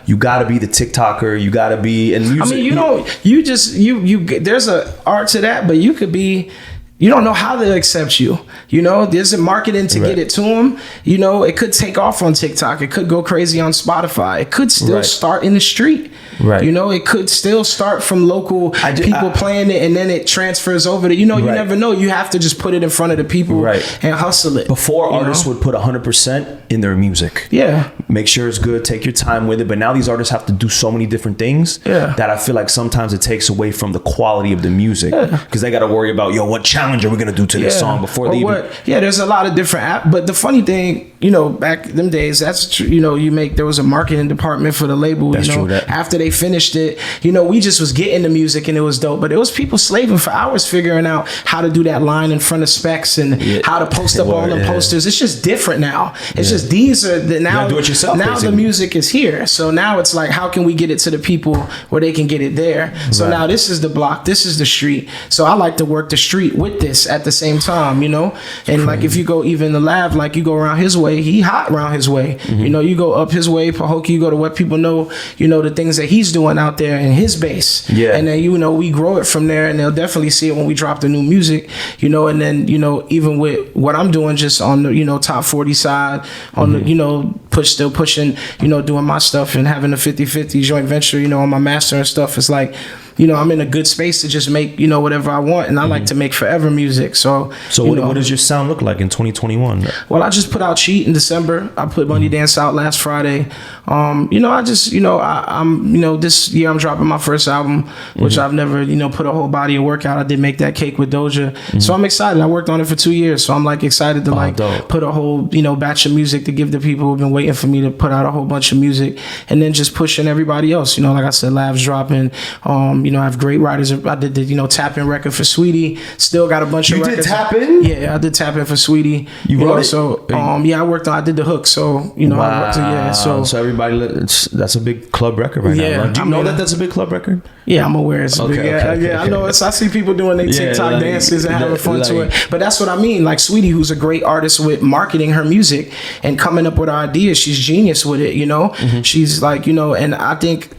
You gotta be the TikToker. You gotta be, and music, there's a art to that, but you could be. You don't know how they'll accept you. You know, there's a marketing to get it to them. You know, it could take off on TikTok. It could go crazy on Spotify. It could still start in the street. Right. You know, it could still start from local people playing it, and then it transfers over to, you know, you never know. You have to just put it in front of the people and hustle it. Before, artists would put 100% in their music. Yeah. Make sure it's good. Take your time with it. But now these artists have to do so many different things that I feel like sometimes it takes away from the quality of the music, because they got to worry about, what challenge are we going to do to this song before they even... there's a lot of different apps. But the funny thing, you know, back them days, that's true. You know, there was a marketing department for the label. That's true. After they finished it, you know, we just was getting the music and it was dope. But it was people slaving for hours figuring out how to do that line in front of specs and how to post up all the posters. It's just different now. It's just these are the now. Do it yourself, now basically. The music is here, so now it's like, how can we get it to the people where they can get it there? So now this is the block, this is the street. So I like to work the street with this at the same time, you know. And like if you go even the lab, like you go around his way, he hot around his way. You know, you go up his way, Pahokee, you go to what people know, you know, the things that he's doing out there in his base. And then, you know, we grow it from there, and they'll definitely see it when we drop the new music, you know. And then, you know, even with what I'm doing just on the, you know, top 40 side, on the, you know, still pushing, you know, doing my stuff and having a 50-50 joint venture, you know, on my master and stuff. It's like, you know, I'm in a good space to just make, you know, whatever I want. And I like to make forever music. So what does your sound look like in 2021? Well, I just put out Cheat in December. I put Money Dance out last Friday. You know, I just, you know, I'm, you know, this year I'm dropping my first album, which I've never, you know, put a whole body of work out. I did Make That Cake with Doja. So I'm excited. I worked on it for 2 years. So I'm like excited to put a whole, you know, batch of music to give the people who've been waiting for me to put out a whole bunch of music, and then just pushing everybody else. You know, like I said, Lab's dropping. You know, I have great writers. I did the, you know, Tap In record for Sweetie. Still got a bunch of records. You did Tap In? Yeah, I did Tap In for Sweetie. You wrote it? So, I did the hook. So, you know, so everybody, that's a big club record right now. Do you know that that's a big club record? Yeah, I'm aware it's big. I know. I see people doing their TikTok dances and having fun to it. But that's what I mean. Like Sweetie, who's a great artist with marketing her music and coming up with ideas. She's genius with it, you know. She's like, you know, and I think,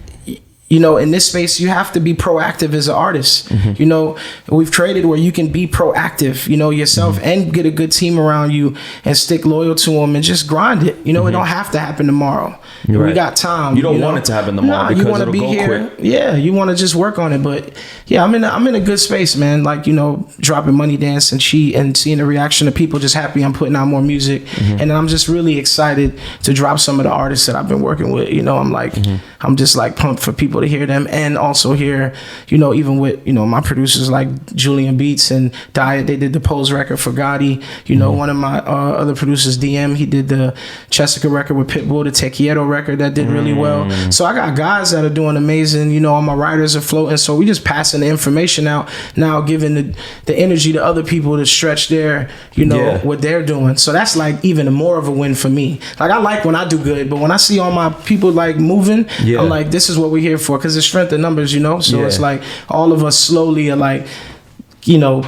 you know, in this space, you have to be proactive as an artist. You know, we've created where you can be proactive, you know, yourself and get a good team around you and stick loyal to them and just grind it. You know, it don't have to happen tomorrow. We got time. You don't want it to happen tomorrow because you want to be here. Quick. Yeah, you want to just work on it. But yeah, I'm in a good space, man. Like, you know, dropping Money Dance and Cheat and seeing the reaction of people just happy I'm putting out more music. And then I'm just really excited to drop some of the artists that I've been working with. You know, I'm like, I'm just like pumped for people to hear them, and also hear, you know, even with, you know, my producers like Julian Beats and Diet. They did the Pose record for Gotti. You know, one of my other producers, DM, he did the Jessica record with Pitbull, the Te Quiero record that did really well. So I got guys that are doing amazing. You know, all my writers are floating. So we just passing the information out now, giving the energy to other people to stretch their, you know, what they're doing. So that's like even more of a win for me. Like, I like when I do good, but when I see all my people like moving, I'm like, this is what we're here for, because it's strength in numbers, you know. So it's like all of us slowly are like, you know,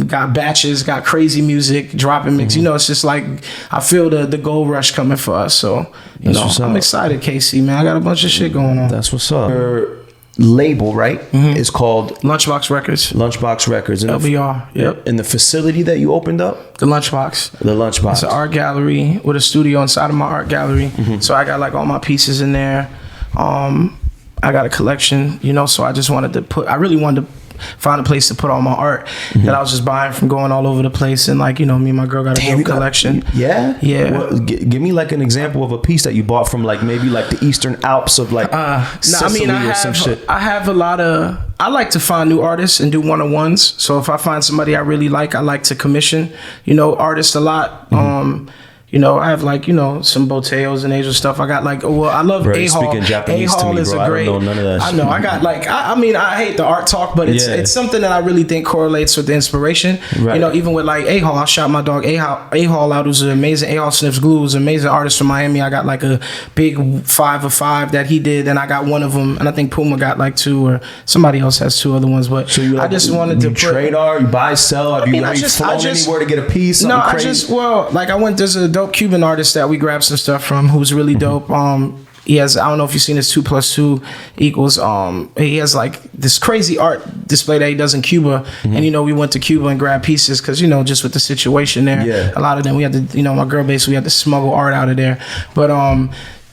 got batches, got crazy music, dropping mix. You know, it's just like I feel the gold rush coming for us. So, you know, I'm excited, KC, man. I got a bunch of shit going on. That's what's up. Your label, right, is called Lunchbox Records. Lunchbox Records. And LBR. Yep. And the facility that you opened up? The Lunchbox. The Lunchbox. It's an art gallery with a studio inside of my art gallery. So I got like all my pieces in there. I got a collection, you know, so I just wanted to I really wanted to find a place to put all my art that I was just buying from going all over the place. And like, you know, me and my girl got a whole collection. Yeah? Well, give me like an example of a piece that you bought from like maybe like the Eastern Alps of like Sicily or some shit. I have a lot of, I like to find new artists and do one-on-ones. So if I find somebody I really like to commission, you know, artists a lot. You know, I have like, you know, some Boteos and Asian stuff. I got like, well, I love A-Hall. Speaking Japanese to me, bro. I don't know none of that. I know. I got like, I mean, I hate the art talk, but it's something that I really think correlates with the inspiration. Right. You know, even with like A-Hall, I shot my dog A-Hall out. Who's an amazing A-Hall Sniffs Glue. Who's an amazing artist from Miami. I got like a big 5 of 5 that he did, and I got one of them, and I think Puma got like 2, or somebody else has 2 other ones. But so you like, I just wanted to trade art, you buy, sell. Have you flown anywhere to get a piece? No, there's a dope Cuban artist that we grabbed some stuff from who's really dope. He has, I don't know if you've seen his 2 + 2 equals. He has like this crazy art display that he does in Cuba, and you know, we went to Cuba and grabbed pieces because, you know, just with the situation there, a lot of them we had to, you know, my girl base, we had to smuggle art out of there. But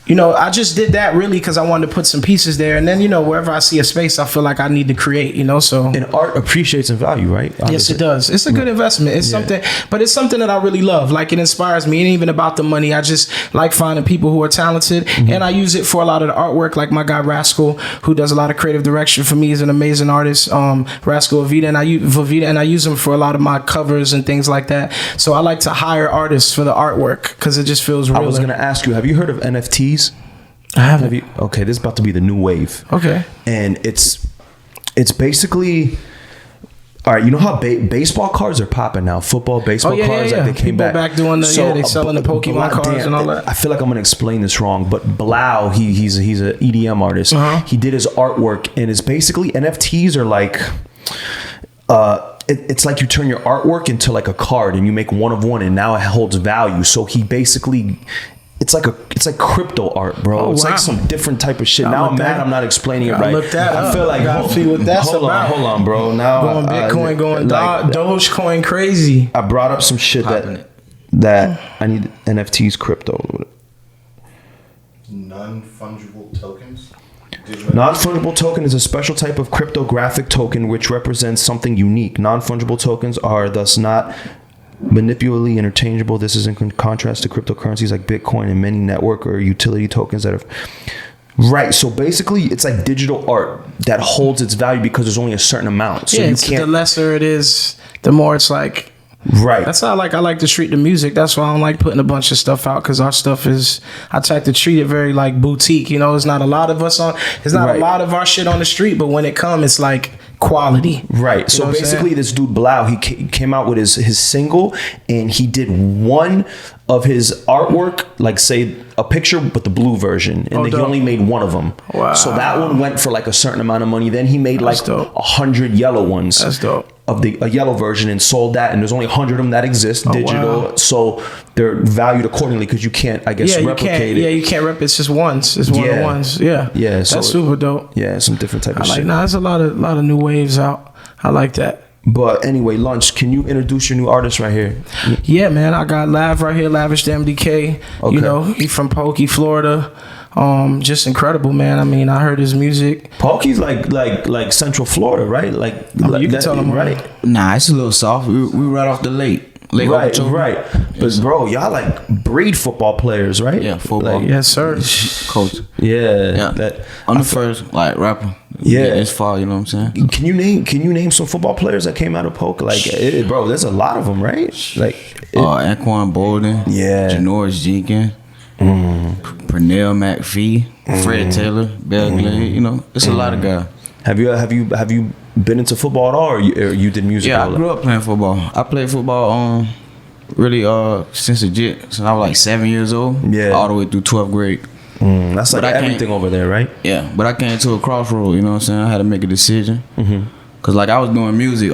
you know, I just did that really because I wanted to put some pieces there, and then, you know, wherever I see a space, I feel like I need to create, you know. So, and art appreciates in value, right? Obviously. Yes, it does. It's a good investment. It's something, but it's something that I really love. Like, it inspires me. It ain't even about the money. I just like finding people who are talented, and I use it for a lot of the artwork. Like my guy Rascal, who does a lot of creative direction for me, is an amazing artist. Rascal Vavita, and I use him for a lot of my covers and things like that. So I like to hire artists for the artwork because it just feels real. I was gonna ask you, have you heard of NFTs? I haven't. Okay, this is about to be the new wave. Okay. And it's basically, all right, you know how baseball cards are popping now? Football, baseball cards, like they came back doing they selling the Pokemon cards and all that. I feel like I'm going to explain this wrong, but Blau, he's an EDM artist. He did his artwork, and it's basically, NFTs are like, it's like you turn your artwork into like a card, and you make one of one, and now it holds value. So he basically... It's like crypto art, bro. It's like some different type of shit. Now I'm mad I'm not explaining it right. Look that up. I feel like see what that's about. Hold on, bro. Now going Bitcoin, going like, Dogecoin crazy. I brought up some shit that I need NFTs, crypto. Non-fungible tokens. Non-fungible token is a special type of cryptographic token which represents something unique. Non-fungible tokens are thus not manipulatively interchangeable. This is in contrast to cryptocurrencies like Bitcoin and many network or utility tokens that have... Right, so basically it's like digital art that holds its value because there's only a certain amount. So you can't... the lesser it is, the more it's like... Right. That's how I like to treat the music. That's why I don't like putting a bunch of stuff out, because our stuff is, I try to treat it very like boutique. You know, there's not a lot of us on, there's not a lot of our shit on the street, but when it comes, it's like quality. Right. So basically this dude Blau, he came out with his single, and he did one of his artwork, like say a picture but the blue version, and then he only made one of them. Wow. So that one went for like a certain amount of money. Then he made like 100 yellow ones. That's dope. Of a yellow version, and sold that, and there's only 100 of them that exist digital. Wow. So they're valued accordingly because you can't, I guess, replicate it. Yeah, you can't it's just ones. It's one of ones. Yeah. Yeah. So that's super dope. Yeah, some different type of shit. There's a lot of new waves out. I like that. But anyway, Lunch, can you introduce your new artist right here? Yeah, man. I got Lav right here, Lavish the MDK. Okay. You know, he from Pokey, Florida. Just incredible, man. I mean, I heard his music. Pokey's like Central Florida, right? Like you can tell him, right? Nah, it's a little soft. We right off the lake. Right. But bro, y'all like breed football players, right? Yeah, football. Yes, sir. Coach. Yeah. I'm the first like rapper. Yeah, it's far. You know what I'm saying? Can you name some football players that came out of Polk? Like, bro, there's a lot of them, right? Like, Anquan Bolden. Yeah. Janoris Jenkins. Pernell McPhee. Fred Taylor. Bell Glade. You know, it's a lot of guys. Have you been into football at all, or you did music? Yeah, I grew up playing football. I played football really since I was like 7 years old. Yeah, all the way through 12th grade. That's like everything over there, right? Yeah, but I came to a crossroad. You know what I'm saying? I had to make a decision. Cause like I was doing music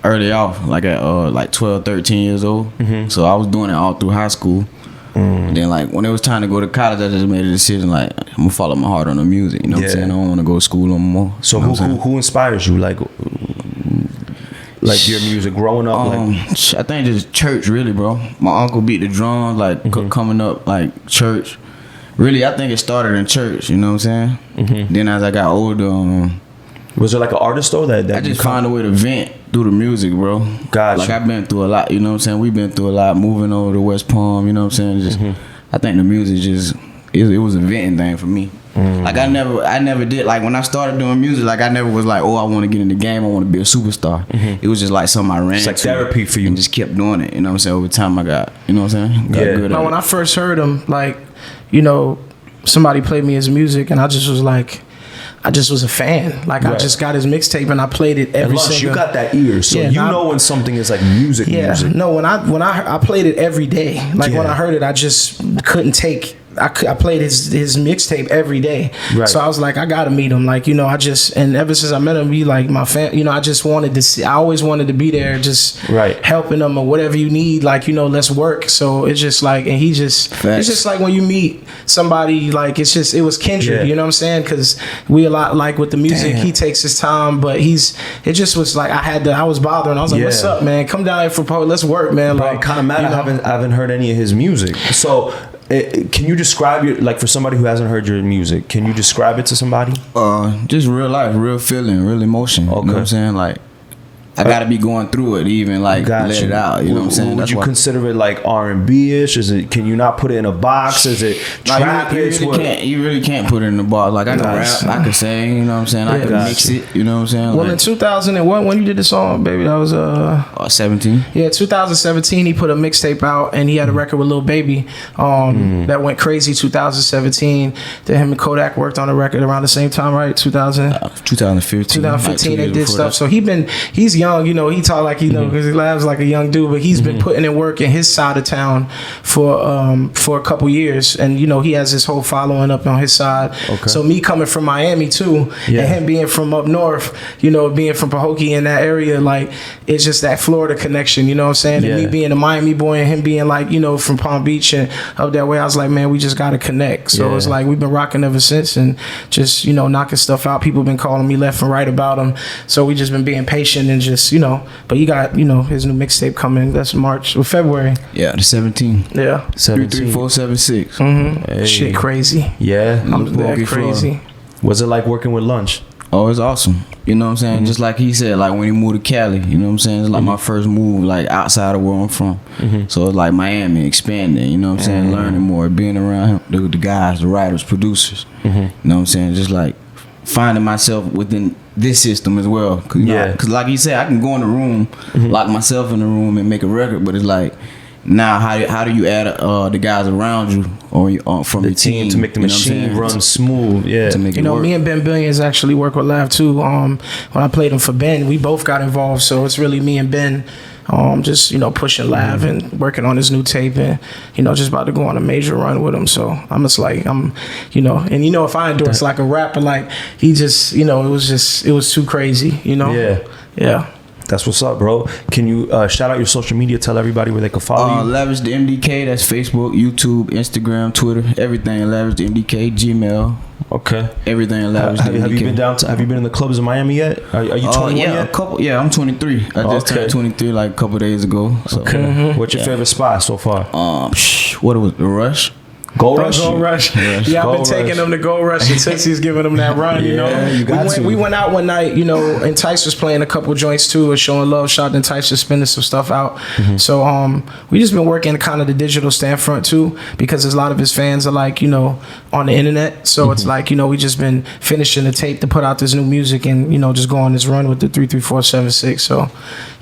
early off, like at like 12, 13 years old. So I was doing it all through high school. Then like when it was time to go to college, I just made a decision like I'm gonna follow my heart on the music. You know what I'm saying? I don't want to go to school no more. So who inspires you? Like your music growing up? I think just church, really, bro. My uncle beat the drums, like coming up, like church. Really, I think it started in church. You know what I'm saying? Then as I got older, was there like an artist though that I just found a way to vent through the music, bro. Gotcha. Like I've been through a lot. You know what I'm saying? We've been through a lot, moving over to West Palm. You know what I'm saying? Just I think the music just it was a venting thing for me. Like I never did. Like when I started doing music, like I never was like, oh, I want to get in the game. I want to be a superstar. It was just like something I ran. It's like therapy for you, and just kept doing it. You know what I'm saying? Over time, I got, you know what I'm saying? Got good now, when I first heard him, like, you know, somebody played me his music, and I just was like, I just was a fan. Like I just got his mixtape and I played it every single. You got that ear, so you know when something is like music. No, when I played it every day. Like when I heard it, I just couldn't take. I played his mixtape every day. Right. So I was like, I gotta meet him. Like, you know, and ever since I met him, he like my fan. You know, I just wanted to see. I always wanted to be there, just helping him or whatever you need. Like, you know, let's work. So it's just like, and he just, it's just like when you meet somebody, like it was kindred. You know what I'm saying? Because we a lot like with the music. He takes his time, but it just was like I was bothering. I was like, what's up, man? Come down here for poet. Let's work, man. Bro, like, kind of mad. I haven't heard any of his music. So. Can you describe like for somebody who hasn't heard your music? Can you describe it to somebody? Just real life, real feeling, real emotion. Okay. You know what I'm saying? Like I gotta be going through it, even like let it out. You know what I'm saying? Would you consider it like R&B-ish? Is it? Can you not put it in a box? Is it trap? You really can't put it in a box. Like I can rap, I can sing. You know what I'm saying? I can mix it. You know what I'm saying? Well, in 2001, when you did the song, baby, that was 17. Yeah, 2017. He put a mixtape out, and he had a record with Lil Baby. That went crazy. 2017. Then him and Kodak worked on a record around the same time, right? 2015. 2015. They did stuff. So he's young, you know, he talk like, you know, because he laughs like a young dude, but he's been putting in work in his side of town for a couple years, and you know, he has his whole following up on his side. Okay. So me coming from Miami too, and him being from up north, you know, being from Pahokee in that area, like it's just that Florida connection, you know what I'm saying? And me being a Miami boy and him being like, you know, from Palm Beach and up that way, I was like, man, we just gotta connect. So it's like we've been rocking ever since, and just, you know, knocking stuff out. People been calling me left and right about him, so we just been being patient and just, you know, but he got, you know, his new mixtape coming. That's March or February. Yeah, the 17th. Yeah, 33476. Hey. Shit, crazy. Yeah, I'm that crazy. Was it like working with Lunch? Oh, it's awesome. You know what I'm saying? Just like he said, like when he moved to Cali, you know what I'm saying? It's like my first move, like outside of where I'm from. So it's like Miami, expanding, you know what I'm saying? Learning more, being around the guys, the writers, producers. You know what I'm saying? Just like finding myself within this system as well. Cause like he said, I can go in the room, lock myself in the room and make a record, but it's like, now how do you add the guys around you or from the team to make the machine run smooth? To make it work. Me and Ben Billions actually work with Lav too. When I played him for Ben, we both got involved, so it's really me and Ben just, you know, pushing Lav and working on his new tape, and you know, just about to go on a major run with him. So I'm just like, you know, and you know, if I endorse like a rapper, like he just, you know, it was too crazy, you know. Yeah. That's what's up, bro. Can you shout out your social media? Tell everybody where they can follow you. Lavish the MDK. That's Facebook, YouTube, Instagram, Twitter, everything. Lavish the MDK, Gmail. Okay. Everything Lavish the MDK. Have you been in the clubs in Miami yet? Are you 21 yet? Yeah, I'm 23. I just turned 23 like a couple days ago. So. Okay. What's your favorite spot so far? What was the Rush? Gold Rush. Yeah, I've been taking them to Gold Rush, and Tootsie's giving them that run. You know, we went out one night, you know, and Tice was playing a couple joints too, and showing love. Shot and Tice just spinning some stuff out. So we just been working kind of the digital stand front too, because there's a lot of his fans are like, you know, on the internet. So it's like, you know, we just been finishing the tape to put out this new music, and you know, just go on this run with the 33476. So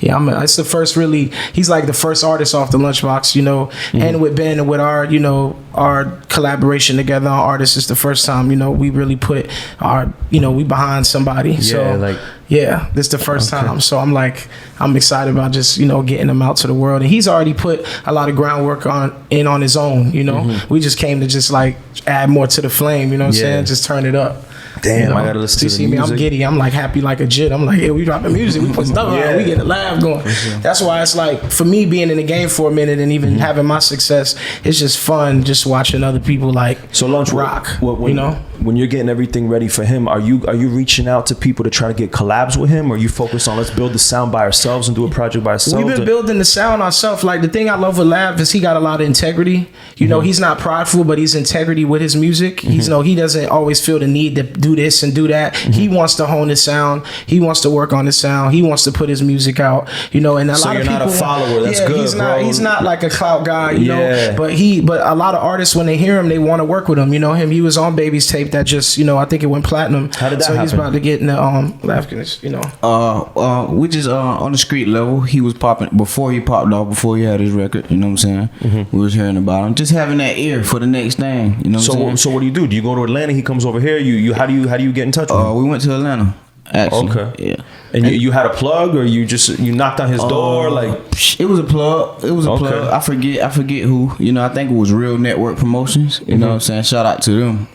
yeah, it's the first really. He's like the first artist off the Lunchbox, you know, and with Ben and with our, you know, our collaboration together on artists is the first time, you know, we really put our, you know, we behind somebody. This is the first time. So I'm excited about just, you know, getting him out to the world. And he's already put a lot of groundwork on his own, you know. We just came to just like add more to the flame, you know what I'm saying? Just turn it up. Damn, you know, I gotta listen to the music. I'm giddy. I'm like happy like a jit. I'm like, yeah, we dropping music. We put stuff out. We get a live going. That's why it's like, for me being in the game for a minute and even having my success, it's just fun just watching other people like Lunch rock. You know, when you're getting everything ready for him, are you reaching out to people to try to get collabs collabs with him, or you focus on let's build the sound by ourselves and do a project by ourselves? We've been building the sound ourselves. Like the thing I love with Lav is he got a lot of integrity. You know, he's not prideful, but he's integrity with his music. He's he doesn't always feel the need to do this and do that. He wants to hone his sound. He wants to work on his sound. He wants to put his music out. You know, and a lot of people. So you're not a follower. That's good, bro. He's not like a clout guy. You know, but a lot of artists when they hear him, they want to work with him. You know, he was on Baby's tape that just I think it went platinum. How did that happen? He's about to get in the Afghans. We just on the street level. He was popping before he popped off. Before he had his record. You know what I'm saying? We was hearing about him. Just having that ear for the next thing. You know what I'm saying? So what do you do? Do you go to Atlanta? He comes over here. You how do you get in touch with him? We went to Atlanta. Actually. Okay. Yeah. And you had a plug, or you knocked on his door? Like it was a plug. It was a plug. I forget who. I think it was Real Network Promotions. You know what I'm saying? Shout out to them.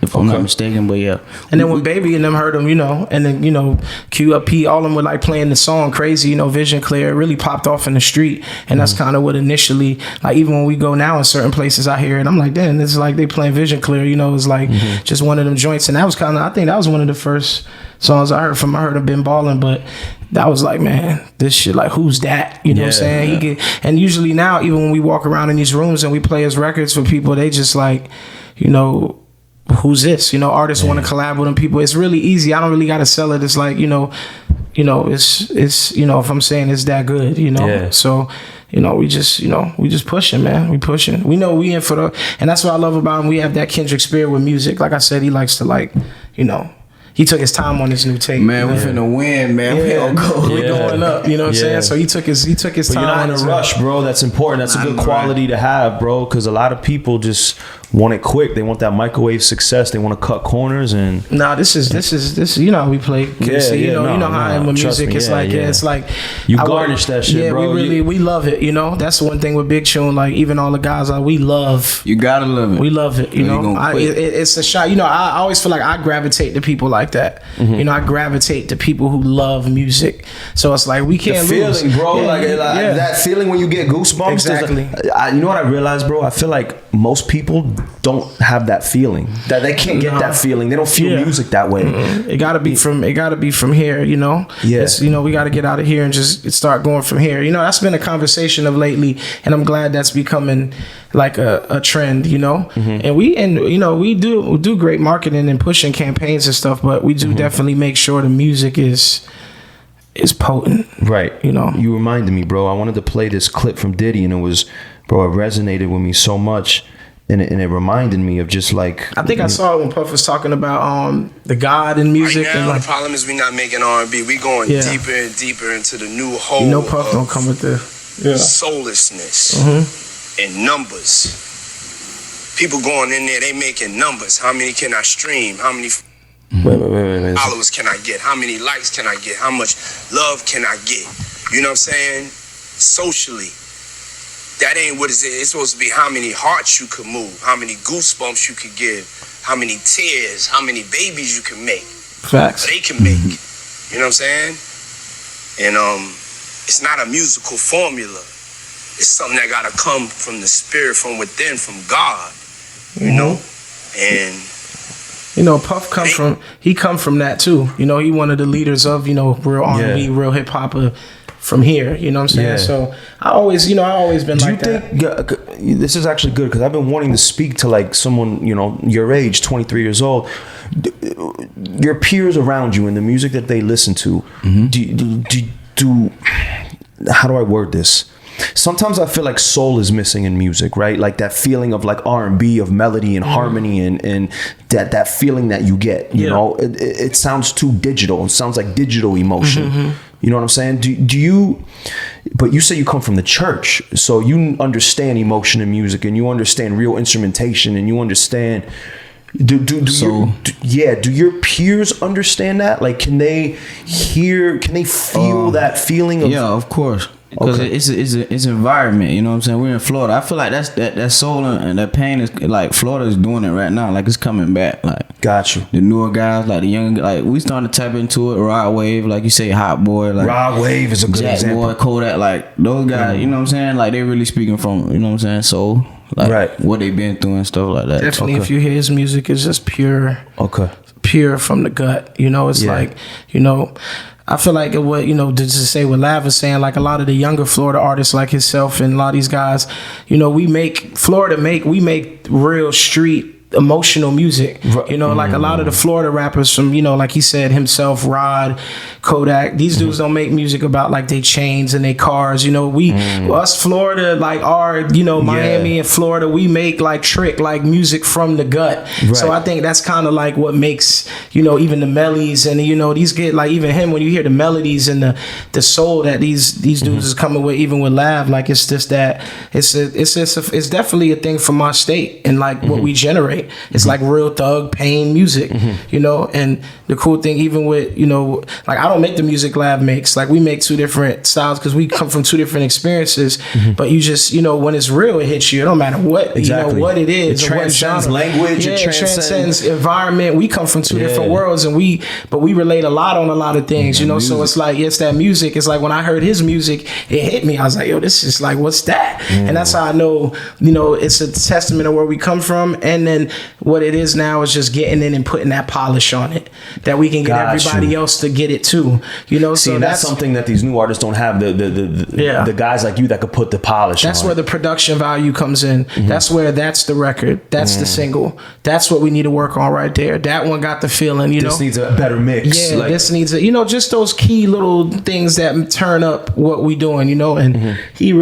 If I'm not mistaken, but yeah. And then when Baby and them heard him, and then, Q Up P, all of them were like playing the song crazy, Vision Clear. It really popped off in the street. And that's kind of what initially, like even when we go now in certain places, I hear it. I'm like, damn, it's like they playing Vision Clear, it's like just one of them joints. And that was I think that was one of the first songs I heard from. I heard of Ben Ballin', but that was like, man, this shit, like, who's that? You know what I'm saying? And usually now, even when we walk around in these rooms and we play his records for people, they just like, who's this? Artists want to collab with them. People, it's really easy. I don't really got to sell it. It's like, it's if I'm saying it's that good, So, we just pushing, man. We pushing. We know we in for and that's what I love about him. We have that kindred spirit with music. Like I said, he likes to he took his time on this new tape. Man, we finna win, man. We gonna go. We going up. You know what I'm saying? So he took his time. You're not in a rush, bro. That's important. That's a good quality to have, bro. Because a lot of people just want it quick. They want that microwave success. They want to cut corners and. Nah, this is how we play. You know how I am with music. Me, it's like you garnish that shit, bro. We love it. That's the one thing with Big Tune. Like even all the guys, we love. You gotta love it. We love it. It's a shot. I always feel like I gravitate to people like that. I gravitate to people who love music. So it's like we can't lose. Feeling, bro. That feeling when you get goosebumps. Exactly. You know what I realized, bro? I feel like most people don't have that feeling. That they can't get that feeling. They don't feel music that way. It gotta be from here. Yeah. We gotta get out of here and just start going from here. That's been a conversation of lately, and I'm glad that's becoming like a trend. And we do great marketing and pushing campaigns and stuff, but we do definitely make sure the music is potent. Right. You reminded me, bro. I wanted to play this clip from Diddy, and it resonated with me so much. And it reminded me of just like I think I saw it when Puff was talking about the God in music. Right now, and the problem is we not making R&B. We going deeper and deeper into the new hole. Puff don't come with the soullessness and numbers. People going in there, they making numbers. How many can I stream? How many wait. followers can I get? How many likes can I get? How much love can I get? You know what I'm saying? Socially. That ain't what it's supposed to be. How many hearts you could move, how many goosebumps you could give, how many tears, how many babies you can make. Facts. They can make. You know what I'm saying? And it's not a musical formula. It's something that gotta come from the spirit, from within, from God. You know? And Puff come from that too. He one of the leaders of, real R&B, real hip hop from here, you know what I'm saying? Yeah. So I always been like that. Do you think this is actually good because I've been wanting to speak to like someone your age, 23 years old, your peers around you and the music that they listen to. Do how do I word this? Sometimes I feel like soul is missing in music, right? Like that feeling of like R&B, of melody and harmony and that feeling that you get, you know, it sounds too digital. It sounds like digital emotion. You know what I'm saying? Do you, but you say you come from the church, so you understand emotion in music and you understand real instrumentation and you understand, do your peers understand that? Like, can they feel that feeling of? Yeah, of course. Because it's environment, you know what I'm saying? We're in Florida. I feel like that soul and that pain is like Florida is doing it right now. Like it's coming back. Like got you. The newer guys, like the young, like we starting to tap into it. Rod Wave, like you say, Hot Boy, like Rod Wave is a good Jack example. Boy, Kodak, like those guys. You know what I'm saying? Like they really speaking from, you know what I'm saying? Soul, like what they been through and stuff like that. Definitely, if you hear his music, it's just pure pure from the gut. You know, it's like, you know, I feel like what, you know, to say what Lav was saying, like a lot of the younger Florida artists like himself and a lot of these guys, you know, we make real street emotional music, you know, like a lot of the Florida rappers from, you know, like he said himself, Rod, Kodak, these dudes don't make music about like they chains and they cars, you know. Us Florida, like our, you know, Miami and Florida, we make like trick like music from the gut. So I think that's kind of like what makes, you know, even the melodies and, you know, these get like, even him, when you hear the melodies and the soul that these dudes is coming with, even with Lav, like it's just that it's definitely a thing from our state and like what we generate. It's like real thug pain music, you know. And the cool thing, even with, you know, like I don't make the music Lav makes. Like we make two different styles because we come from two different experiences. But you just, you know, when it's real, it hits you. It don't matter what, you know, what it is. It transcends language. It transcends environment. We come from two different worlds, and we relate a lot on a lot of things, you know. Music. So it's like, it's that music. It's like when I heard his music, it hit me. I was like, yo, this is like, what's that? And that's how I know, you know, it's a testament of where we come from. And then what it is now is just getting in and putting that polish on it, that we can get everybody else to get it too, you know. See, so that's something that these new artists don't have. The guys like you that could put the polish. That's on where the production value comes in. That's the record. That's the single. That's what we need to work on right there. That one got the feeling, you know. This needs a better mix. Yeah, this needs a, you know, just those key little things that turn up what we doing, you know. And he's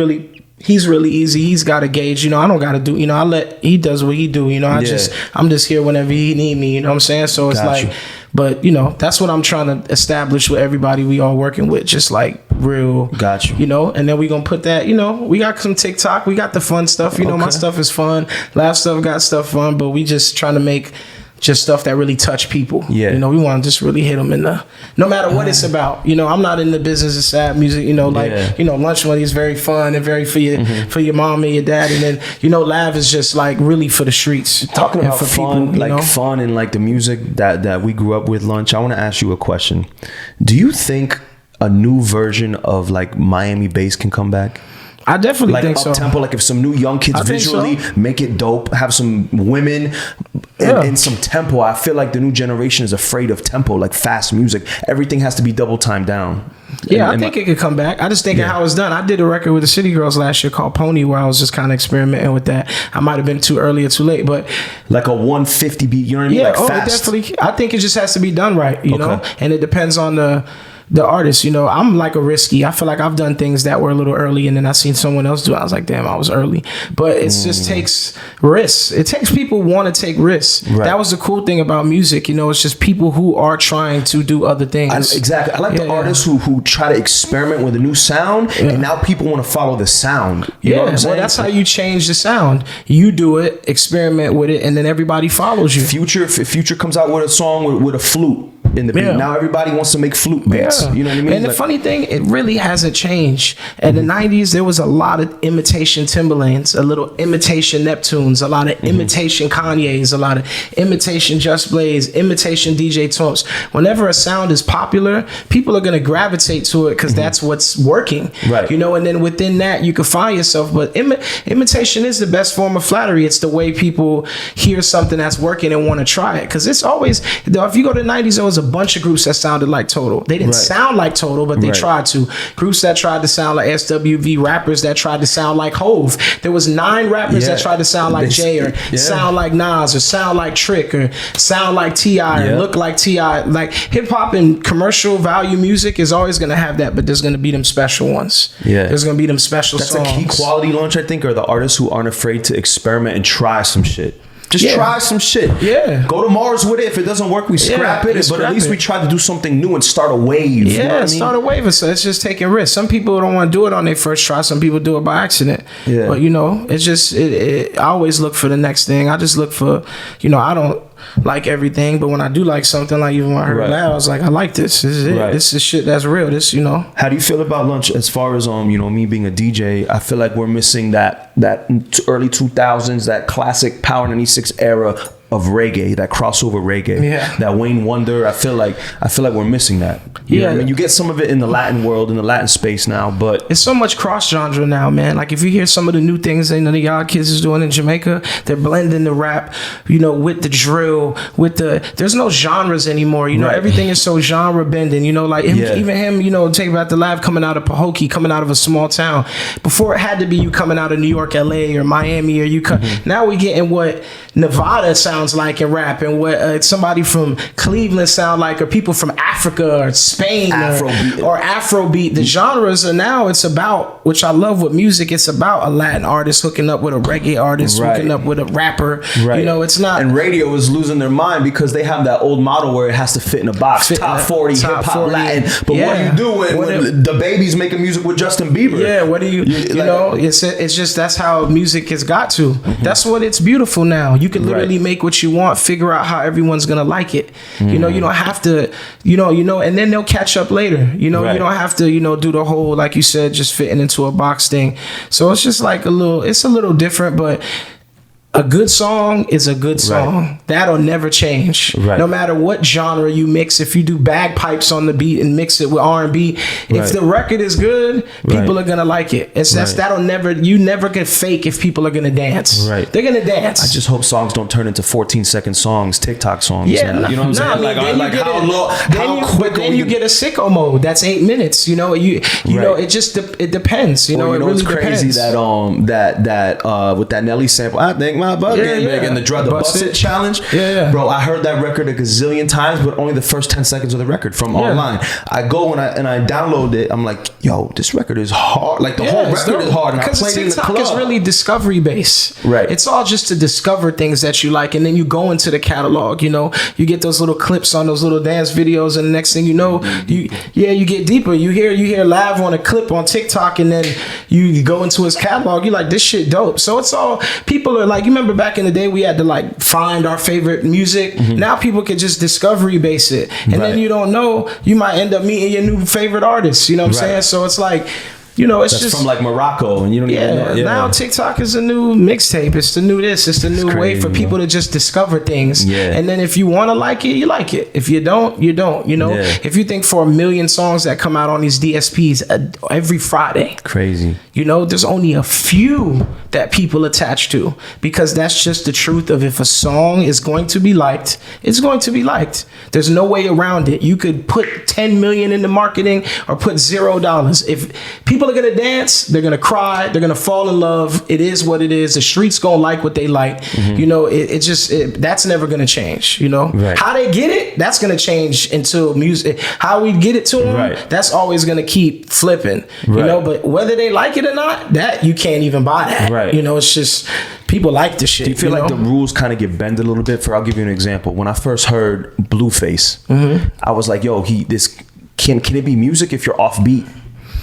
really easy. He's got a gauge, you know. I don't got to do, you know, he does what he do, you know. I'm just here whenever he need me, you know what I'm saying? So it's but you know, that's what I'm trying to establish with everybody we all working with, just like real, you know. And then we gonna put that, you know, we got some TikTok, we got the fun stuff, you know. My stuff is fun, last stuff got stuff fun, but we just trying to make just stuff that really touch people. You know, we want to just really hit them in the, no matter what it's about. You know, I'm not in the business of sad music, you know, like, you know, LunchMoney is very fun and very for your mom and your dad. And then, you know, Lav is just like really for the streets. Talking about for fun, people, like fun and like the music that we grew up with, Lunch, I want to ask you a question. Do you think a new version of like Miami bass can come back? I definitely like think so. Tempo, like if some new young kids visually make it dope, have some women and some tempo. I feel like the new generation is afraid of tempo, like fast music. Everything has to be double time down. I think it could come back. I just think of how it's done. I did a record with the City Girls last year called Pony, where I was just kind of experimenting with that. I might have been too early or too late, but like a 150 beat, you know what I mean? Yeah, like fast. Definitely. I think it just has to be done right, you know, and it depends on the artist. You know, I'm like a risky. I feel like I've done things that were a little early, and then I seen someone else do it. I was like, damn, I was early. But it just takes risks. It takes people who want to take risks. That was the cool thing about music. You know, it's just people who are trying to do other things. Exactly. I like the artists who try to experiment with a new sound, and now people want to follow the sound. You know what I'm saying? Well, that's how you change the sound. You do it, experiment with it, and then everybody follows you. Future comes out with a song with a flute in the beat. Now everybody wants to make flute beats. You know what I mean? And the funny thing, it really hasn't changed. In the 90s, there was a lot of imitation Timberlands, a little imitation Neptunes, a lot of imitation Kanye's, a lot of imitation Just Blaze, imitation DJ Chopz. Whenever a sound is popular, people are going to gravitate to it because that's what's working. You know, and then within that, you can find yourself. But imitation is the best form of flattery. It's the way people hear something that's working and want to try it. Because it's always, if you go to the 90s, there was a bunch of groups that sounded like Total. They didn't sound like Total, but they tried to. Groups that tried to sound like SWV, rappers that tried to sound like Hove. There was 9 rappers that tried to sound like Jay, or sound like Nas, or sound like Trick, or sound like T.I., or look like T.I. Like hip hop and commercial value music is always going to have that, but there's going to be them special ones. There's going to be them special songs. That's a key quality, Lunch, I think, are the artists who aren't afraid to experiment and try some shit. Just try some shit. Go to Mars with it. If it doesn't work, we scrap it. But at least we try to do something new and start a wave. You know what I mean? Start a wave. So it's just taking risks. Some people don't want to do it on their first try. Some people do it by accident. But, you know, it's just, I always look for the next thing. I just look for, you know, I don't like everything, but when I do like something, like even when I heard that, I was like, I like this. This is it. This is shit that's real. This, you know. How do you feel about Lunch as far as you know, me being a DJ? I feel like we're missing that early 2000s, that classic Power 96 era of reggae, that crossover reggae, that Wayne Wonder. I feel like we're missing that. You know what I mean? You get some of it in the Latin world, in the Latin space now, but it's so much cross genre now, man. Like if you hear some of the new things that the Y'all Kids is doing in Jamaica, they're blending the rap, you know, with the drill, there's no genres anymore. You know, everything is so genre bending. You know, like even him, you know, Take Back the Live coming out of Pahokee, coming out of a small town. Before it had to be you coming out of New York, LA, or Miami, or you come. Now we getting what Nevada sounds like in rap, and what somebody from Cleveland sound like, or people from Africa or Spain or Afrobeat. The genres are now, it's about, which I love with music, it's about a Latin artist hooking up with a reggae artist, hooking up with a rapper. You know, it's not. And radio is losing their mind because they have that old model where it has to fit in a box. Top 40, hip hop, Latin. But what do you do when the baby's making music with Justin Bieber? Yeah, what do you know, it's just, that's how music has got to. That's what, it's beautiful now. You can literally make what you want, figure out how everyone's gonna like it. You know, you don't have to, you know, and then they'll catch up later. You know, you don't have to, you know, do the whole, like you said, just fitting into a box thing. So it's just like it's a little different, but a good song is a good song. That'll never change. No matter what genre you mix. If you do bagpipes on the beat and mix it with R&B, if the record is good, people are gonna like it. You never can fake if people are gonna dance. They're gonna dance. I just hope songs don't turn into 14-second songs, TikTok songs. You know what I'm saying? Then you get a sicko mode. That's 8 minutes. You know, you know, it just it depends. You know, it really depends. It's crazy that with that Nelly sample, I think my butt getting big, and the Bust It challenge. Bro, I heard that record a gazillion times, but only the first 10 seconds of the record from online. I go and I download it. I'm like, yo, this record is hard. Like the whole record is hard. And because I played it in the club. TikTok is really discovery based. It's all just to discover things that you like, and then you go into the catalog. You know, you get those little clips on those little dance videos, and the next thing you know, you get deeper. You hear Live on a clip on TikTok, and then you go into his catalog. You're like, this shit dope. So it's all, people are like, you remember back in the day we had to like find our favorite music. Now people can just discovery base it, and then you don't know, you might end up meeting your new favorite artist. You know what I'm saying? So it's like, you know, it's just from like Morocco, and you don't even know. Now TikTok is a new mixtape. It's the new this. It's the new way for people to just discover things. And then if you want to like it, you like it. If you don't, you don't. You know, if you think for 1 million songs that come out on these DSPs every Friday, crazy. You know, there's only a few that people attach to, because that's just the truth of, if a song is going to be liked, it's going to be liked. There's no way around it. You could put 10 million into marketing or put $0. If people are gonna dance, they're gonna cry, they're gonna fall in love. It is what it is. The streets gonna like what they like. You know, that's never gonna change. You know, how they get it, that's gonna change into music. How we get it to them, that's always gonna keep flipping. You know, but whether they like it or not, that you can't even buy that. You know, it's just, people like the shit. Do you feel like the rules kind of get bent a little bit? I'll give you an example. When I first heard Blueface, I was like, yo, can it be music if you're offbeat?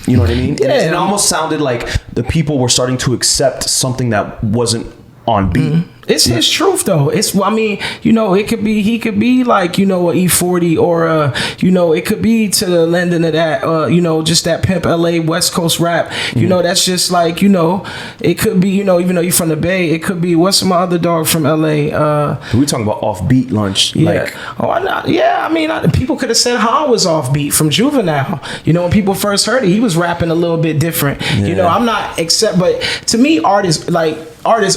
You know what I mean? It almost sounded like the people were starting to accept something that wasn't on beat. It's his truth though. I mean, you know, he could be like, you know, a E40 or you know, it could be to the lending of that, you know, just that pimp LA West Coast rap. You know, that's just like, you know, it could be, you know, even though you're from the Bay, it could be, what's my other dog from LA? We talking about offbeat Lunch. Like, I mean, people could have said Han was offbeat from Juvenile. You know, when people first heard it, he was rapping a little bit different. You know, I'm not but to me, art is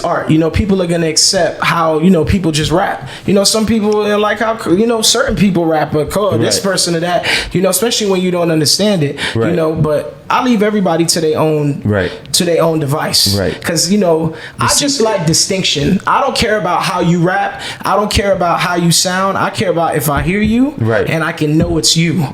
art. You know, people are gonna accept how, you know, people just rap. You know, some people like how, you know, certain people rap, but this person or that, you know, especially when you don't understand it. You know, but I leave everybody to their own device. Because, you know, I just like distinction. I don't care about how you rap. I don't care about how you sound. I care about if I hear you and I can know it's you.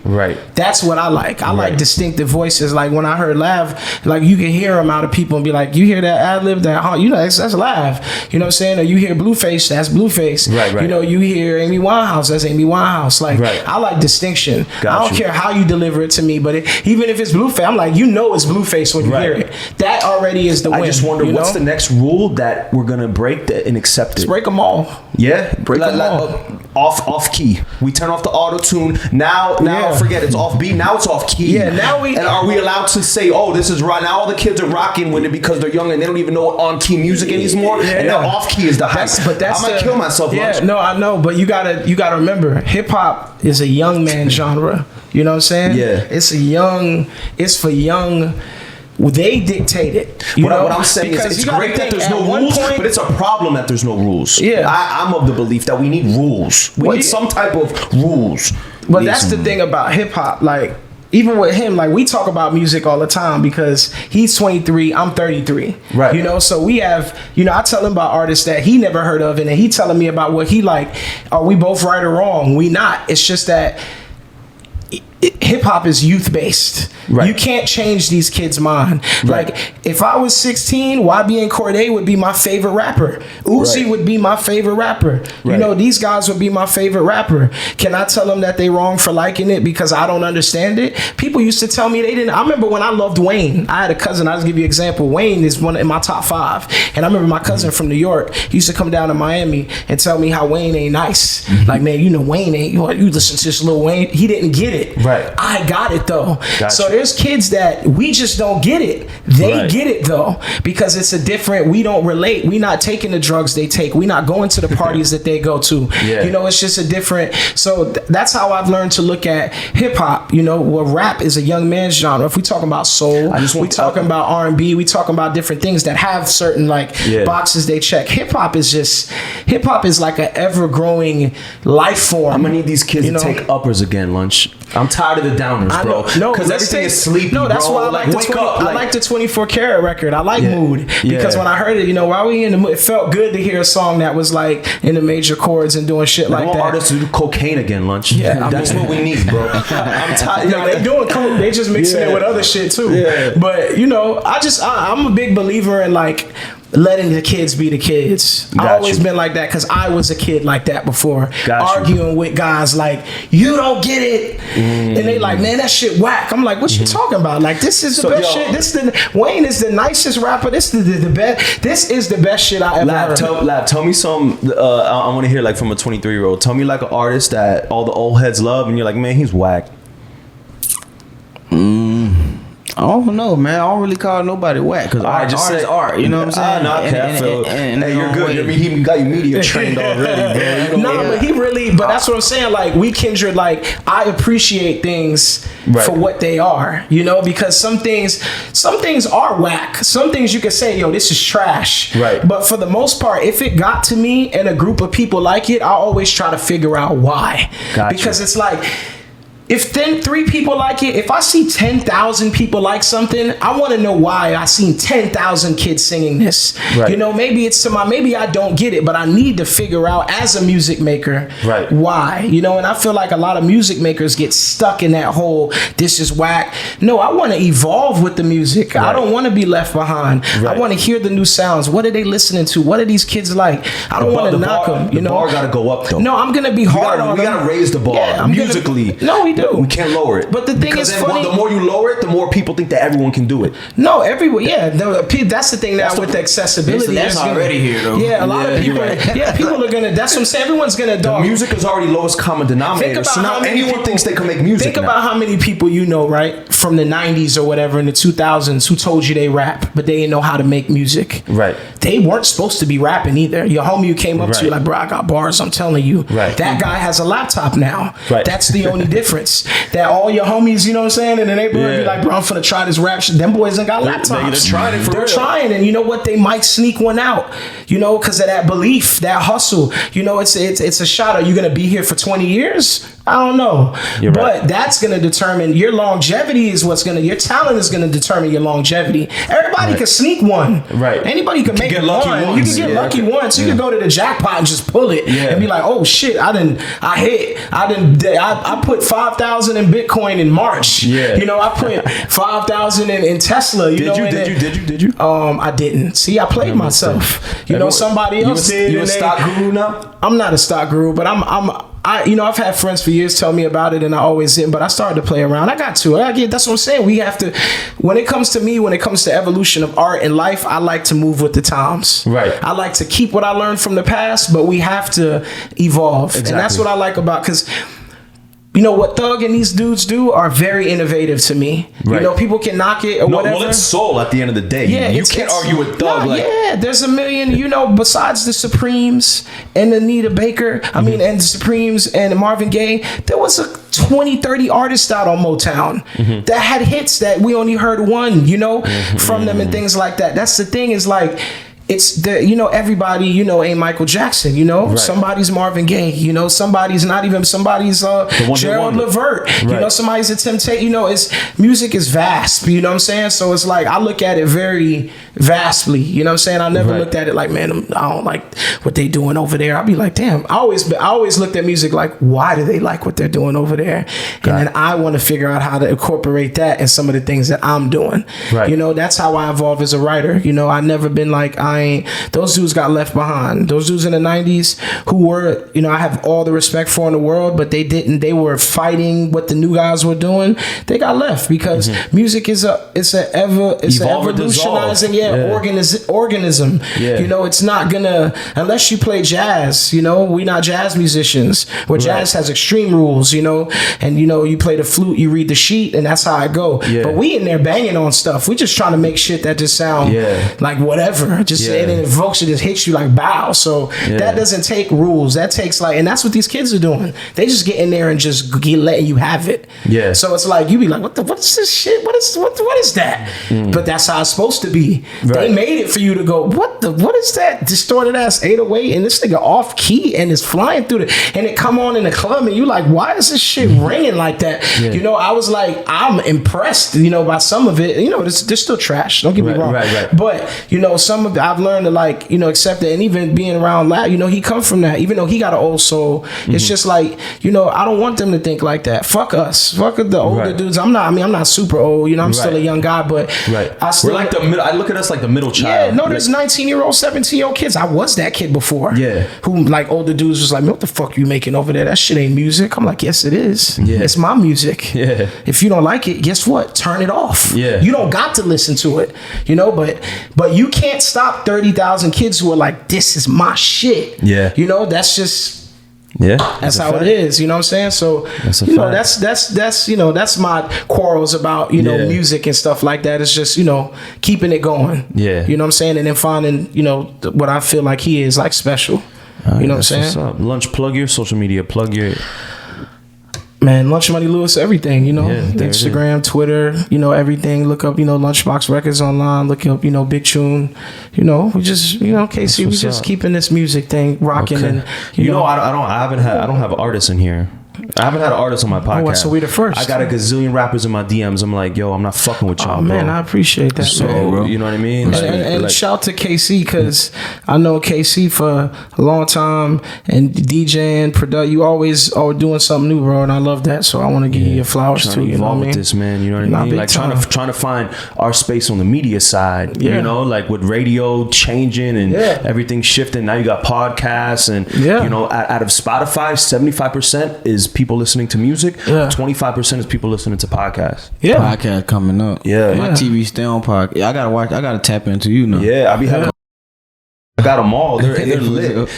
That's what I like. I like distinctive voices. Like when I heard Lav, like you can hear them out of people and be like, you hear that ad lib, that, you know, that's Lav. You know what I'm saying? Or you hear Blueface, that's Blueface. You know, you hear Amy Winehouse, that's Amy Winehouse. Like, I like distinction. I don't care how you deliver it to me, but even if it's Blueface, I'm like, you know it's Blueface when you hear it. That already is the win. I just wonder, what's the next rule that we're gonna break and accept it? Let's break them all. Break them all. off key. We turn off the auto tune. Now forget it's off beat. Now it's off key. Yeah, now we. And are we allowed to say, oh, this is right? Now all the kids are rocking with it because they're young and they don't even know what on key music anymore. Yeah, and now off key is the hype. But that's I might kill myself. Yeah, no, I know, but you gotta remember, hip hop is a young man genre. You know what I'm saying? Yeah, it's for young. They dictate it. What I'm saying is it's great that there's no rules, but it's a problem that there's no rules. Yeah, I'm of the belief that we need rules. We need some type of rules. But that's the thing about hip hop. Like, even with him, like, we talk about music all the time because he's 23, I'm 33. Right. You know, so we have, I tell him about artists that he never heard of, and then he telling me about what he like. Are we both right or wrong? We not. It's just that hip hop is youth based. Right. You can't change these kids' mind. Right. Like, if I was 16, YB and Cordae would be my favorite rapper. Uzi would be my favorite rapper. Right. These guys would be my favorite rapper. Can I tell them that they wrong for liking it because I don't understand it? People used to tell me they didn't. I remember when I loved Wayne. I had a cousin. I'll just give you an example. Wayne is one in my top 5. And I remember my cousin from New York, he used to come down to Miami and tell me how Wayne ain't nice. Like, man, Wayne ain't, you listen to this Lil Wayne. He didn't get it. Right. I got it though. Gotcha. So there's kids that we just don't get it. They get it though, because it's a different. We don't relate. We not taking the drugs they take. We not going to the parties that they go to. Yeah. It's just a different. So that's how I've learned to look at hip hop. Where rap is a young man's genre. If we talking about soul, we talking about R&B. We talking about different things that have certain boxes they check. Hip hop is like an ever growing life form. I'm gonna need these kids to take uppers again, Lunch. I'm tired of the downers, bro. No, because everything is sleepy. No, that's bro. why I like I like the 24 Karat record. I like Mood because when I heard it, while we in the mood, it felt good to hear a song that was like in the major chords and doing shit like that. Artists to do cocaine again, Lunch. Yeah, that's what we need, bro. I'm tired. They doing coke. They just mixing it with other shit too. Yeah. But I'm a big believer in like letting the kids be the kids. I've always been like that because I was a kid like that before. Arguing with guys like, you don't get it. And they like, man, that shit whack. I'm like, what you talking about? Like, this is the best shit. Wayne is the nicest rapper. This is the best. This is the best shit I ever heard. Tell me some, I want to hear like from a 23-year-old. Tell me like an artist that all the old heads love and you're like, man, he's whack. I don't know, man. I don't really call nobody whack because art is art. You know what I'm saying? Hey, you're good. He even got you media trained already, bro. But he really. But that's what I'm saying. Like, we kindred. Like, I appreciate things for what they are. Because some things are whack. Some things you can say, yo, this is trash. Right. But for the most part, if it got to me and a group of people like it, I always try to figure out why. Because it's like, if then 3 people like it, if I see 10,000 people like something, I want to know why I seen 10,000 kids singing this. Right. Maybe it's maybe I don't get it, but I need to figure out as a music maker why. And I feel like a lot of music makers get stuck in that whole, this is whack. No, I want to evolve with the music. I don't want to be left behind. I want to hear the new sounds. What are they listening to? What are these kids like? I don't want to knock them. The bar got to go up though. No, I'm going to be hard on them. We got to raise the bar musically. We can't lower it. But the thing is funny. The more you lower it, the more people think that everyone can do it. No, everyone. Yeah, that's the thing now with the accessibility. That's already here, though. Yeah, a lot of people. People are gonna. That's what I'm saying. Everyone's gonna dog. The music is already lowest common denominator. So now anyone thinks they can make music. Think about how many people right, from the 90s or whatever in the 2000s who told you they rap, but they didn't know how to make music. Right. They weren't supposed to be rapping either. Your homie who came up to you like, bro, I got bars. I'm telling you. Right. That guy has a laptop now. Right. That's the only difference. That all your homies, in the neighborhood be like, bro, I'm finna try this rap shit. Them boys ain't got laptops. They're trying, and you know what? They might sneak one out, because of that belief, that hustle. It's a shot. Are you gonna be here for 20 years? I don't know. But that's gonna determine your longevity. Your talent is gonna determine your longevity. Everybody can sneak one. Right. Anybody can make one. You can get lucky once. You can go to the jackpot and just pull it and be like, oh shit, I put 5,000 in Bitcoin in March. I put 5,000 in Tesla. Did you? I didn't. See, I played myself. Somebody else did. You a stock guru now? I'm not a stock guru, but I've had friends for years tell me about it, and I always didn't, but I started to play around. That's what I'm saying. We have to, when it comes to evolution of art and life, I like to move with the times. Right. I like to keep what I learned from the past, but we have to evolve. Exactly. And that's what I like about, because what Thug and these dudes do are very innovative to me. Right. People can knock it or whatever. Well, it's soul at the end of the day. Yeah, you can't argue with Thug. There's a million, besides the Supremes and Anita Baker, and the Supremes and Marvin Gaye, there was a 20, 30 artists out on Motown that had hits that we only heard one, from them and things like that. That's the thing, is like, it's the everybody ain't Michael Jackson, right. Somebody's Marvin Gaye, somebody's not even somebody's Gerald Levert, right. Somebody's a Temptation, it's music is vast, you know what I'm saying? So it's like I look at it very vastly, you know what I'm saying? I never looked at it like, man, I don't like what they doing over there. I'll be like, damn. I always looked at music like, why do they like what they're doing over there? And then I want to figure out how to incorporate that in some of the things that I'm doing. Right. That's how I evolve as a writer. I never been like, those dudes got left behind. Those dudes in the 90s who were, I have all the respect for in the world, but they didn't. They were fighting what the new guys were doing. They got left because music is an evolutionizing organism. Yeah. It's not gonna, unless you play jazz. We not jazz musicians. Where jazz has extreme rules. And you play the flute, you read the sheet, and that's how I go. Yeah. But we in there banging on stuff. We just trying to make shit that just sound like whatever. Just and it evokes, it just hits you like bow. So that doesn't take rules. That takes and that's what these kids are doing. They just get in there and just letting you have it. Yeah. So it's like you be like, what is this shit? What is that? But that's how it's supposed to be. Right. They made it for you to go, what is that distorted ass 808 and this nigga off key and it's flying through and it come on in the club and you like, why is this shit ringing like that? Yeah. I was like, I'm impressed, by some of it. They're still trash. Don't get me wrong. Right. But some of it, I've learned to accept it, and even being around Lab, he come from that. Even though he got an old soul, it's just like, I don't want them to think like that. Fuck us. Fuck the older dudes. I'm not super old. I'm still a young guy, but we're like the middle. I look at us like the middle child. Yeah, no, there's 19-year-old, 17-year-old kids. I was that kid before. Yeah, who like older dudes was like, man, what the fuck you making over there? That shit ain't music. I'm like, yes, it is. Yeah, it's my music. Yeah. If you don't like it, guess what? Turn it off. Yeah. You don't got to listen to it. But you can't stop 30,000 kids who are like, this is my shit. Yeah. That's just. Yeah, that's how it is. You know what I'm saying? So that's my quarrels about music and stuff like that. It's just keeping it going. Yeah, you know what I'm saying, and then finding what I feel like he is like special. Right, you know what I'm saying? What's up? Lunch, plug your social media. Plug your. Man, LunchMoney Lewis, everything, Instagram, Twitter, everything. Look up, Lunchbox Records online. Look up, Big Tune. We just, KC, we just keeping this music thing rocking. Okay. And I don't have artists in here. I haven't had an artist on my podcast. Oh, so we the first. I got a gazillion rappers in my DMs. I'm like, yo, I'm not fucking with y'all, man, I appreciate that, so, bro. You know what I mean? And shout to KC, because I know KC for a long time, and DJing, product. You always are doing something new, bro, and I love that. So I want to give you your flowers too. You know what I mean? This, man. You know what I mean? Like trying to find our space on the media side. Yeah. Like with radio changing and everything shifting. Now you got podcasts, and out of Spotify, 75% is people listening to music. 25% is people listening to podcasts. Podcast coming up. My TV stay on podcast. I gotta tap into now. I be having I got them all. They're lit.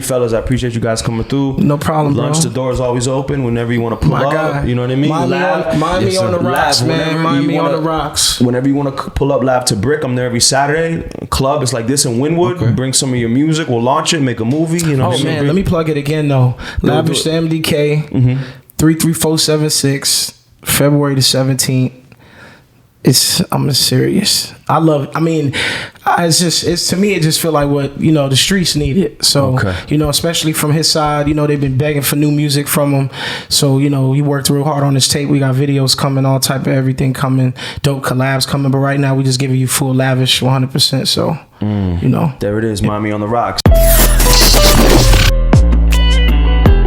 Fellas, I appreciate you guys coming through. No problem, Lunch, bro. The door is always open whenever you want to pull up. You know what I mean? Mind me on the rocks, man. Mind me on the rocks. Whenever you want to pull up Lab to Brick, I'm there every Saturday. Club is like this in Wynwood. Okay. Bring some of your music. We'll launch it, make a movie. Man, let me plug it again, though. Lavish to MDK, 33476, February the 17th. I'm serious. I love it. I mean, it's to me, it just feel like what, the streets need it. So, especially from his side, they've been begging for new music from him. So, he worked real hard on his tape. We got videos coming, all type of everything coming, dope collabs coming. But right now, we just giving you full Lavish 100%. So, There it is, Mommy on the Rocks.